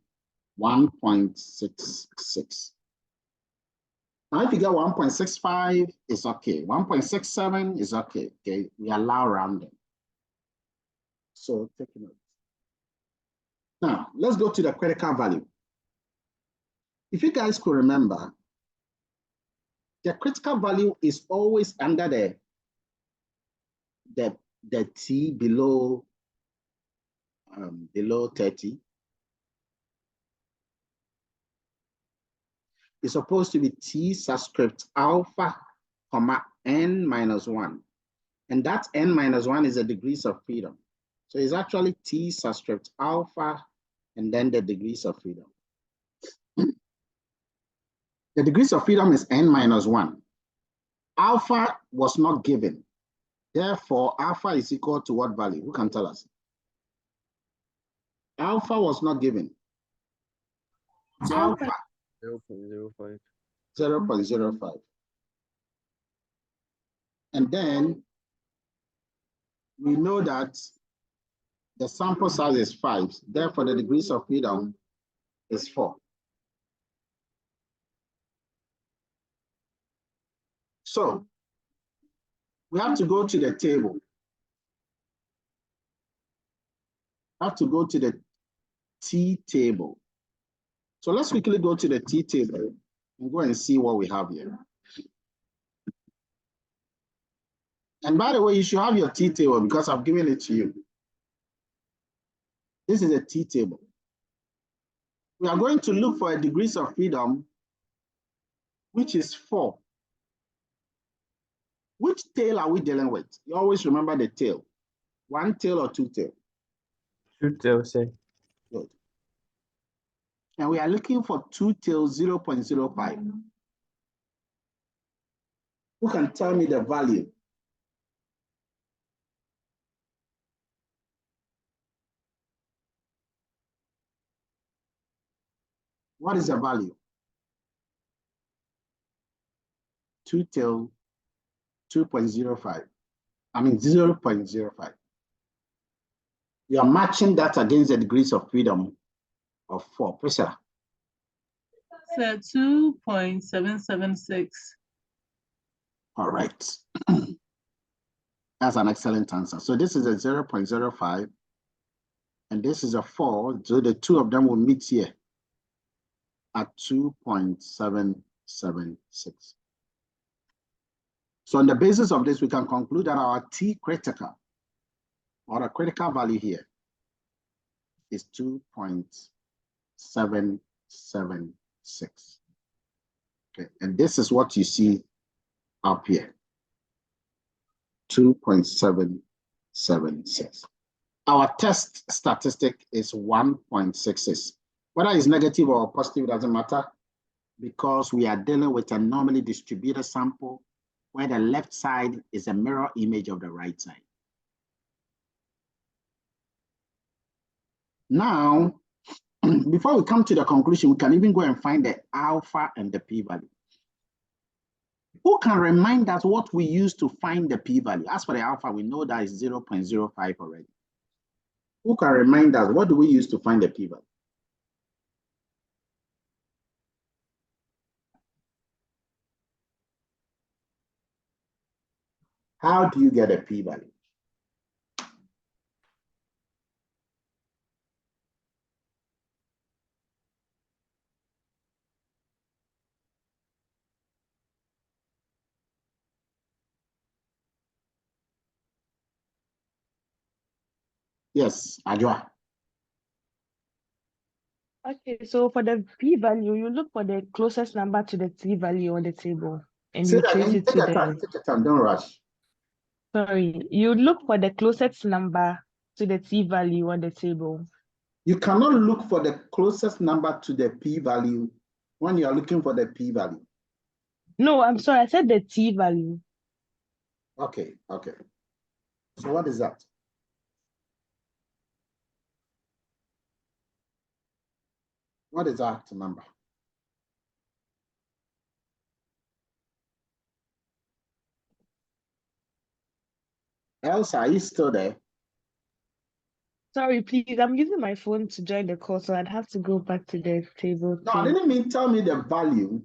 1.66. Now, if you get 1.65, it's okay. 1.67 is okay. Okay, we allow rounding. So take a note. Now, let's go to the critical value. If you guys could remember, the critical value is always under the T below 30. It's supposed to be T subscript alpha, comma, n minus 1. And that n minus 1 is the degrees of freedom. So it's actually T subscript alpha and then the degrees of freedom. The degrees of freedom is n minus 1. Alpha was not given. Therefore, alpha is equal to what value? Who can tell us? Alpha was not given. Alpha 0.05. 0.05. And then we know that the sample size is 5. Therefore, the degrees of freedom is 4. So we have to go to the table. Have to go to the T table. So let's quickly go to the T table and go and see what we have here. And by the way, you should have your T table because I've given it to you. This is a T table. We are going to look for a degrees of freedom, which is 4. Which tail are we dealing with? You always remember the tail. 1 tail or 2 tail? 2 tails, sir. Good. And we are looking for 2 tails 0.05. Who can tell me the value? What is the value? 2 tail 2.05. I mean 0.05. We are matching that against the degrees of freedom of 4. Priscilla. So 2.776. All right. That's an excellent answer. So this is a 0.05 and this is a 4. So the two of them will meet here at 2.776. So on the basis of this, we can conclude that our T critical or a critical value here is 2.776. Okay, and this is what you see up here, 2.776. Our test statistic is 1.66. Whether it's negative or positive doesn't matter because we are dealing with a normally distributed sample where the left side is a mirror image of the right side. Now, before we come to the conclusion, we can even go and find the alpha and the p-value. Who can remind us what we use to find the p-value? As for the alpha, we know that is 0.05 already. Who can remind us what do we use to find the p-value? How do you get a p-value? Yes, Ajwa. Okay, so for the p-value, you look for the closest number to the t-value on the table, and Say you that trace again. it to Take your time, don't rush. Sorry, you look for the closest number to the t-value on the table. You cannot look for the closest number to the p-value when you are looking for the p-value. No, I'm sorry, I said the t-value. Okay, okay. So what is that? What is that number? Elsa, are you still there? Sorry, please. I'm using my phone to join the call, so I'd have to go back to the table. No, I Please. didn't mean tell me the value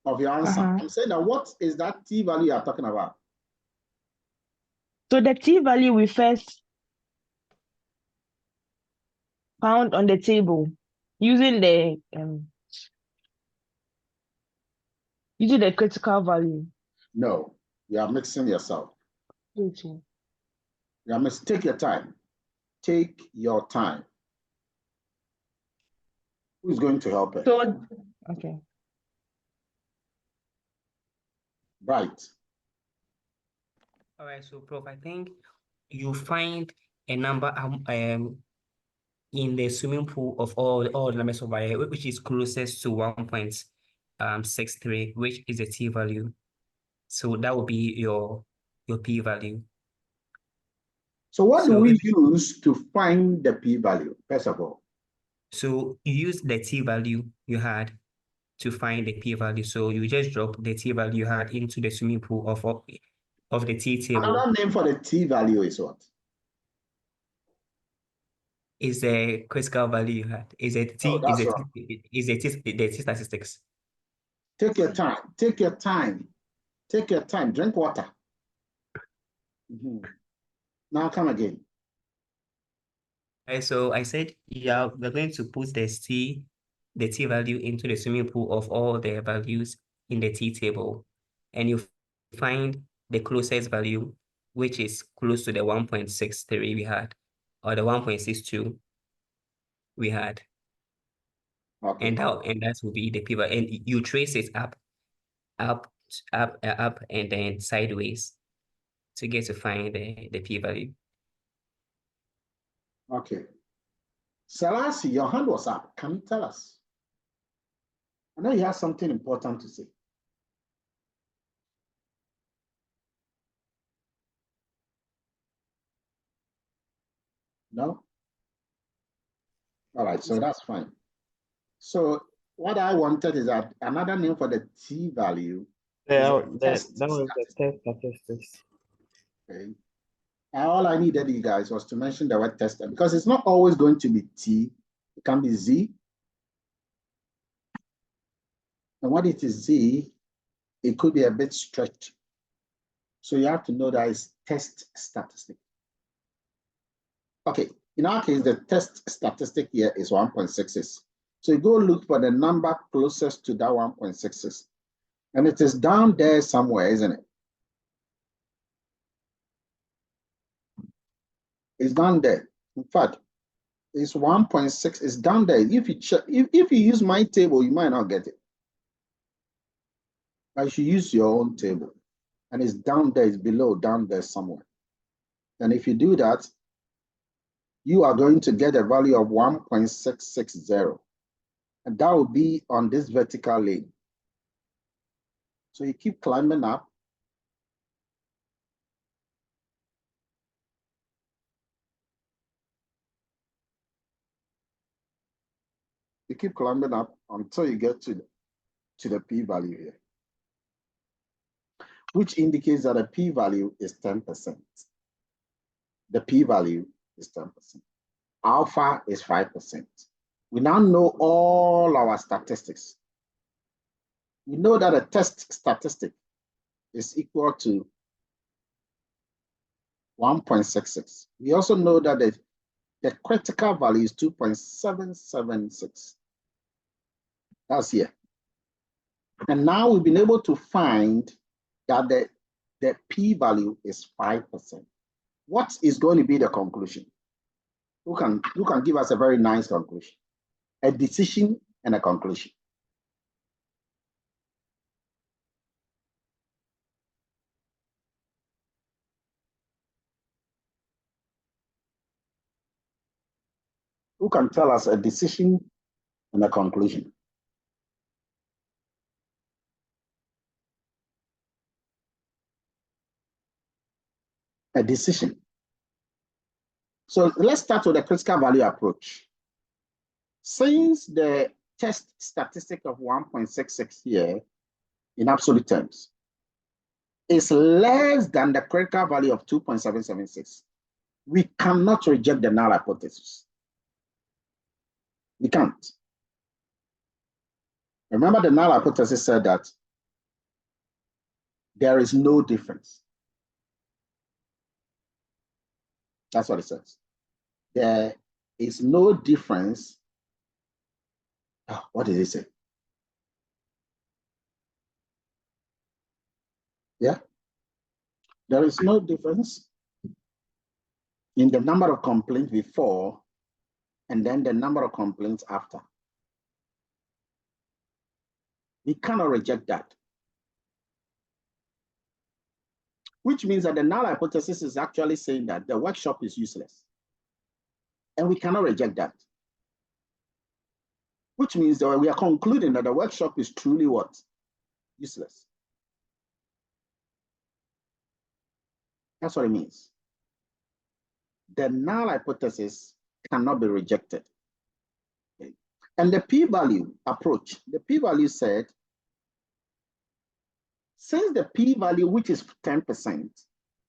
of your answer. Uh-huh. I'm saying that what is that t value you are talking about? So the t value we first found on the table using the critical value. No, you are mixing yourself. Okay. You are mixing. Take your time. Take your time. Who's going to help her? So, okay. Right. All right, so Prof, I think you find a number in the swimming pool of all the numbers of y, which is closest to 1.63, which is the t value. So that would be your p value. So what do we use to find the p value, first of all? So you use the t value you had to find the p value. So you just drop the t value you had into the swimming pool of the t table. Another name for the t value is what? Is the critical value you had. Is it t? Oh, that's is it right. the t statistics? Take your time. Take your time. Take your time. Drink water. Now come again. Okay, so I said, yeah, we're going to put the t value into the swimming pool of all the values in the t table, and you find the closest value, which is close to the 1.63 we had, or the 1.62 we had. Okay. And that will be the p value, and you trace it up, and then sideways to get to find the p value. Okay. Selassie, your hand was up. Can you tell us? I know you have something important to say. No? All right, so that's fine. So what I wanted is that another name for the t value. That was the test statistics. Okay. All I needed you guys was to mention the word test, because it's not always going to be t. It can be z. And when it is z, it could be a bit stretched. So you have to know that it's test statistic. Okay, in our case, the test statistic here is 1.66. So you go look for the number closest to that 1.66. And it is down there somewhere, isn't it? It's down there. In fact, it's 1.6. It's down there. If you check, if you use my table, you might not get it. But you should use your own table. And it's down there, it's below, down there somewhere. And if you do that, you are going to get a value of 1.660. And that will be on this vertical lane. So you keep climbing up. You keep climbing up until you get to the p-value here, which indicates that the p-value is 10%. The p-value is 10%. Alpha is 5%. We now know all our statistics. We know that a test statistic is equal to 1.66. We also know that the critical value is 2.776. That's here. And now we've been able to find that the p-value is 5%. What is going to be the conclusion? Who can give us a very nice conclusion? A decision and a conclusion. Who can tell us a decision and a conclusion? A decision. So let's start with the critical value approach. Since the test statistic of 1.66 here in absolute terms, is less than the critical value of 2.776, we cannot reject the null hypothesis. We can't. Remember, the null hypothesis said that there is no difference. That's what it says. There is no difference. Oh, what did it say? Yeah. There is no difference in the number of complaints before and then the number of complaints after. We cannot reject that. Which means that the null hypothesis is actually saying that the workshop is useless. And we cannot reject that. Which means that we are concluding that the workshop is truly what? Useless. That's what it means. The null hypothesis cannot be rejected. Okay. And the p-value approach, the p-value said, since the p-value, which is 10%,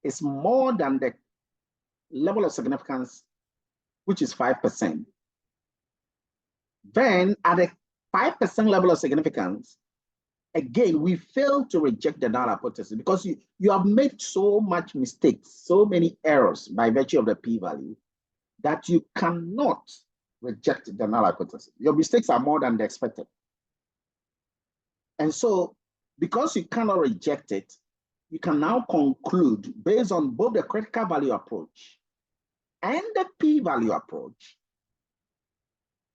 is more than the level of significance, which is 5%, then at a 5% level of significance, again, we fail to reject the null hypothesis because you have made so much mistakes, so many errors by virtue of the p-value that you cannot reject the null hypothesis. Your mistakes are more than the expected. And so, because you cannot reject it, you can now conclude based on both the critical value approach and the p-value approach,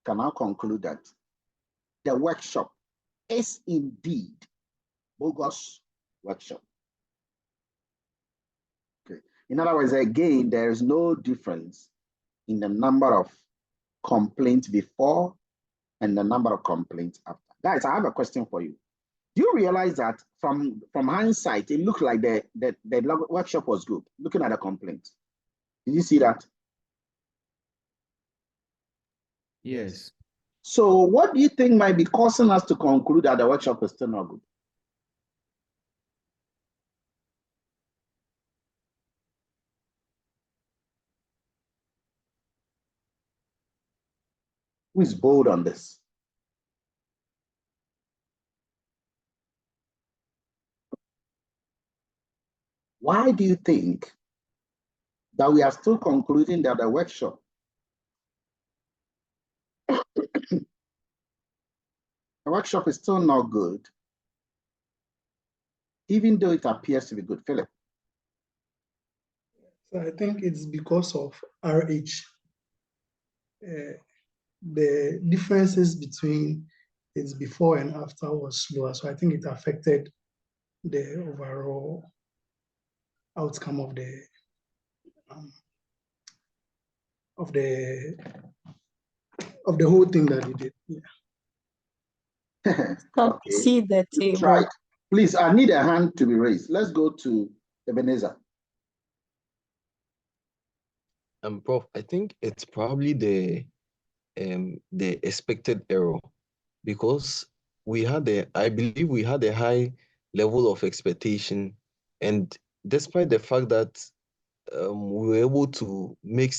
can now conclude that the workshop is indeed bogus workshop. Okay. In other words, again, there is no difference in the number of complaints before and the number of complaints after. Guys, I have a question for you. Do you realize that from hindsight, it looked like the workshop was good, looking at the complaints? Did you see that? Yes. So what do you think might be causing us to conclude that the workshop is still not good? Who is bold on this? Why do you think that we are still concluding that the workshop the workshop is still not good, even though it appears to be good? Philip? So I think it's because of RH. The differences between its before and after was slower. So I think it affected the overall outcome of the whole thing that we did. Yeah. Okay. See the table. Right. Please, I need a hand to be raised. Let's go to Ebenezer. Prof, I think it's probably the expected error, because I believe we had a high level of expectation, and despite the fact that we were able to make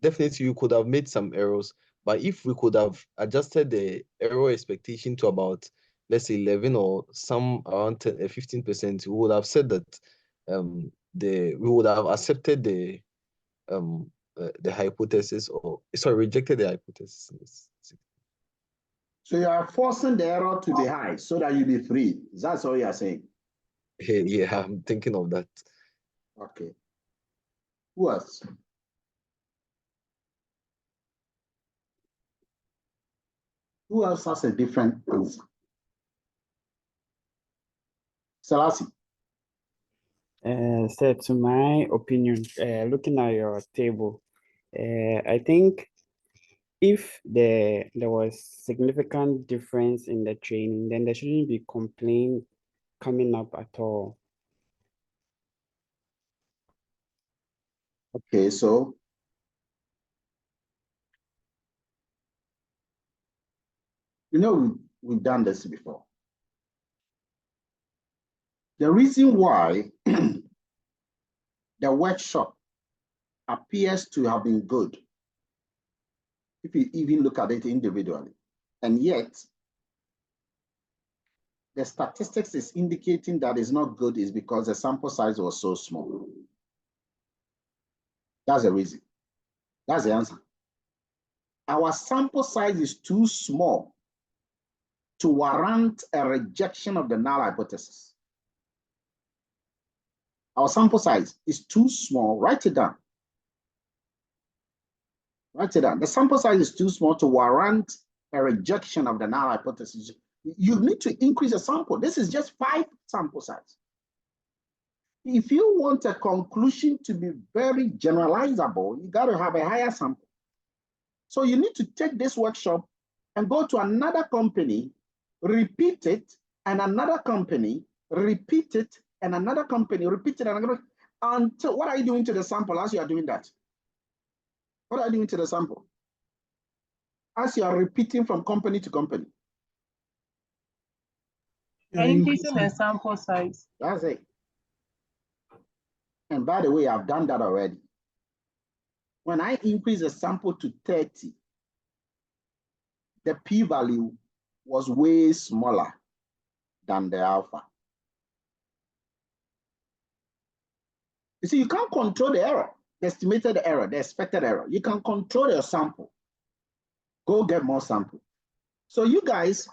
definitely we could have made some errors, but if we could have adjusted the error expectation to about, let's say 11 or some around 15%, we would have said that we would have accepted the hypothesis, or sorry, rejected the hypothesis. So you are forcing the error to be high so that you be free. That's all you are saying. Yeah, I'm thinking of that. Okay. Who else? Who else has a different answer? Selassie. So to my opinion, looking at your table, I think if there was significant difference in the training, then there shouldn't be complaint coming up at all. Okay, so you know we've done this before. The reason why the workshop appears to have been good, if you even look at it individually, and yet the statistics is indicating that it's not good is because the sample size was so small. That's the reason. That's the answer. Our sample size is too small to warrant a rejection of the null hypothesis. Our sample size is too small. Write it down. Write it down. The sample size is too small to warrant a rejection of the null hypothesis. You need to increase the sample. This is just 5 sample size. If you want a conclusion to be very generalizable, you got to have a higher sample. So you need to take this workshop and go to another company, repeat it, and another company, repeat it, and another company, repeat it, and another. Until, what are you doing to the sample as you are doing that? What are you doing to the sample? As you are repeating from company to company. Increasing the sample size. That's it. And by the way, I've done that already. When I increase the sample to 30, the p-value was way smaller than the alpha. You see, you can't control the error, the estimated error, the expected error. You can control your sample. Go get more sample. So you guys,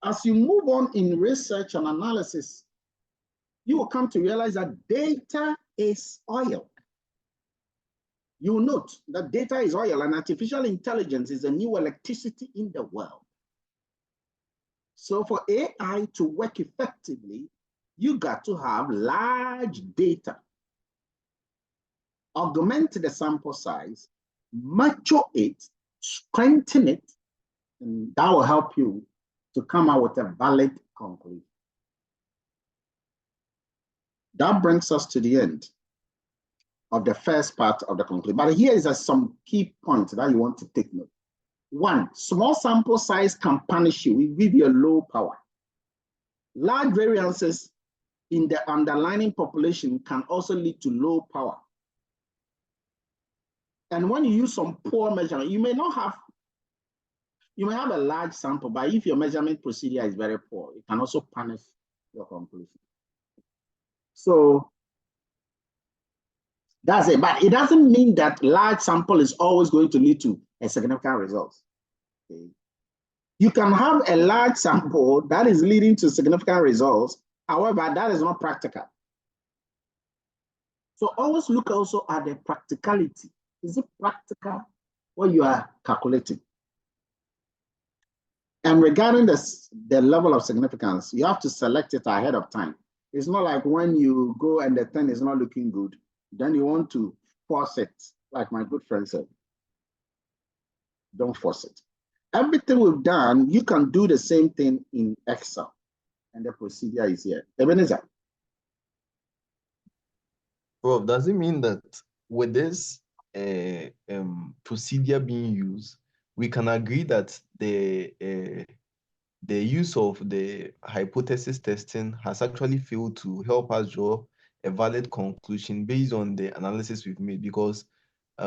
as you move on in research and analysis, you will come to realize that data is oil. You will note that data is oil and artificial intelligence is the new electricity in the world. So for AI to work effectively, you got to have large data. Augment the sample size, mature it, strengthen it, and that will help you to come out with a valid conclusion. That brings us to the end of the first part of the conclusion. But here is some key points that you want to take note. 1, small sample size can punish you. It will give you a low power. Large variances in the underlying population can also lead to low power. And when you use some poor measurement, you may have a large sample, but if your measurement procedure is very poor, it can also punish your conclusion. So that's it. But it doesn't mean that large sample is always going to lead to a significant result. Okay. You can have a large sample that is leading to significant results. However, that is not practical. So always look also at the practicality. Is it practical what you are calculating? And regarding the level of significance, you have to select it ahead of time. It's not like when you go and the thing is not looking good, then you want to force it, like my good friend said. Don't force it. Everything we've done, you can do the same thing in Excel, and the procedure is here. Ebenezer. Bro, does it mean that with this procedure being used, we can agree that the use of the hypothesis testing has actually failed to help us draw a valid conclusion based on the analysis we've made? Because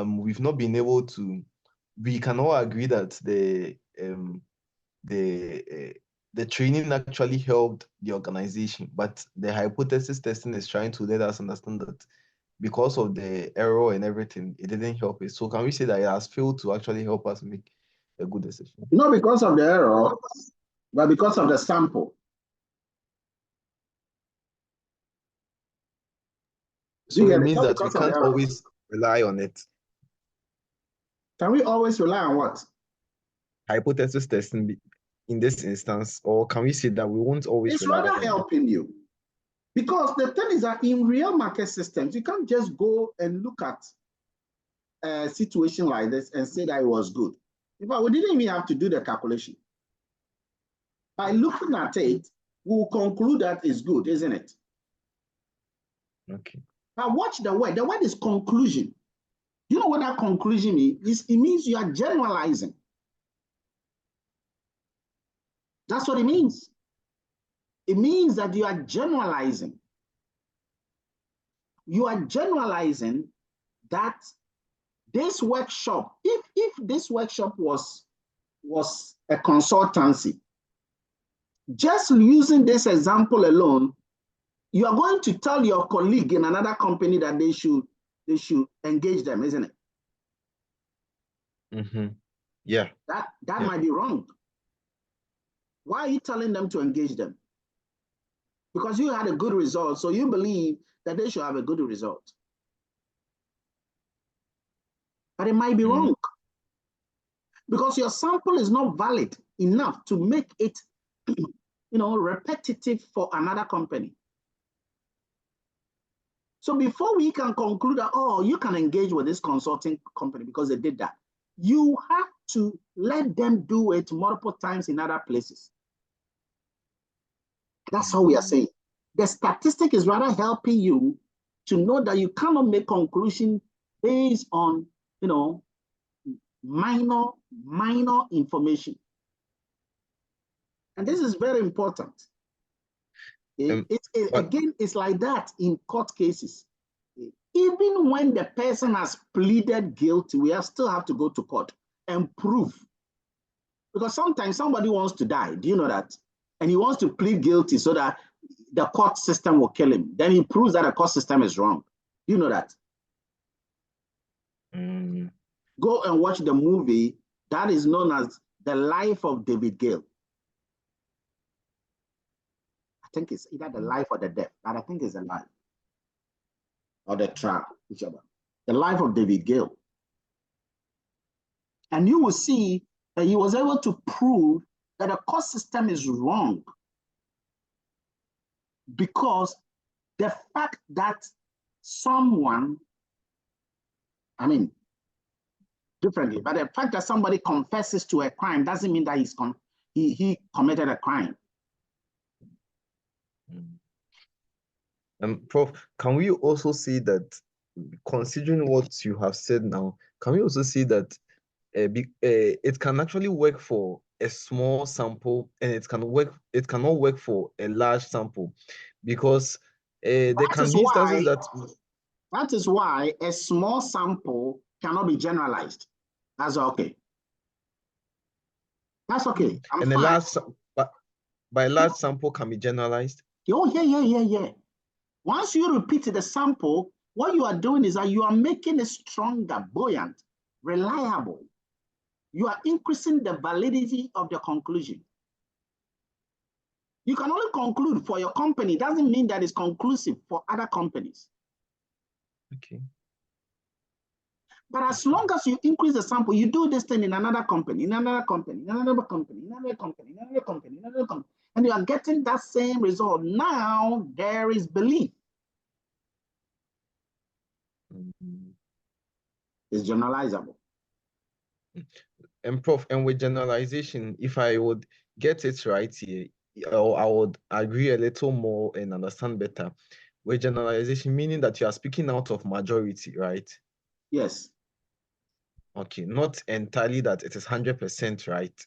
we've not been able to. We can all agree that the training actually helped the organization, but the hypothesis testing is trying to let us understand that because of the error and everything, it didn't help us. So can we say that it has failed to actually help us make a good decision? Not because of the error, but because of the sample. So it means that we can't always rely on it. Can we always rely on what? Hypothesis testing in this instance, or can we say that we won't always rely on it? It's rather helping you. Because the thing is that in real market systems, you can't just go and look at a situation like this and say that it was good. In fact, we didn't even have to do the calculation. By looking at it, we'll conclude that it's good, isn't it? Okay. Now watch the word. The word is conclusion. You know what that conclusion means? It means you are generalizing. That's what it means. It means that you are generalizing. you are generalizing that this workshop, if this workshop was a consultancy, just using this example alone, you are going to tell your colleague in another company that they should engage them, isn't it? Mm-hmm. Yeah. That might be wrong. Why are you telling them to engage them? Because you had a good result, so you believe that they should have a good result. But it might be wrong. Because your sample is not valid enough to make it repetitive for another company. So before we can conclude that, oh, you can engage with this consulting company because they did that, you have to let them do it multiple times in other places. That's all we are saying. The statistic is rather helping you to know that you cannot make conclusion based on, minor information. And this is very important. Again, it's like that in court cases. Even when the person has pleaded guilty, we still have to go to court and prove. Because sometimes somebody wants to die, do you know that? And he wants to plead guilty so that the court system will kill him. Then he proves that the court system is wrong. Do you know that? Go and watch the movie that is known as The Life of David Gale. I think it's either The Life or The Death, but I think it's The Life. Or The Trial, whichever. The Life of David Gale. And you will see that he was able to prove that the court system is wrong because the fact that someone, differently, but the fact that somebody confesses to a crime doesn't mean that he committed a crime. Prof, can we also see that, considering what you have said now, can we also see that it can actually work for a small sample and it cannot work for a large sample, because there can be instances that is why a small sample cannot be generalized. That's okay. That's okay. And a large sample can be generalized. Oh, yeah. Once you repeat the sample, what you are doing is that you are making it stronger, buoyant, reliable. You are increasing the validity of the conclusion. You can only conclude for your company. It doesn't mean that it's conclusive for other companies. Okay. But as long as you increase the sample, you do this thing in another company, in another company, in another company, in another company, in another company, in another company, and you are getting that same result. Now there is belief. It's generalizable. And Prof, and with generalization, if I would get it right here, or I would agree a little more and understand better, with generalization, meaning that you are speaking out of majority, right? Yes. Okay, not entirely that it is 100% right.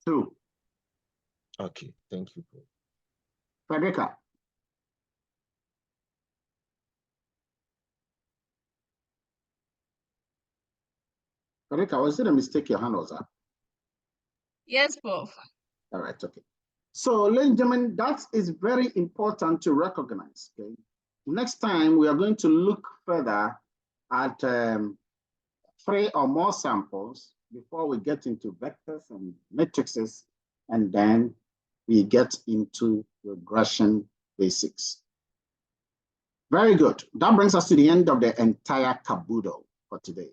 True. Okay, thank you. Frederica. Frederica, was it a mistake your hand was up? Yes, Prof. All right, okay. So, ladies and gentlemen, that is very important to recognize, okay? Next time, we are going to look further at 3 or more samples before we get into vectors and matrices, and then we get into regression basics. Very good. That brings us to the end of the entire caboodle for today.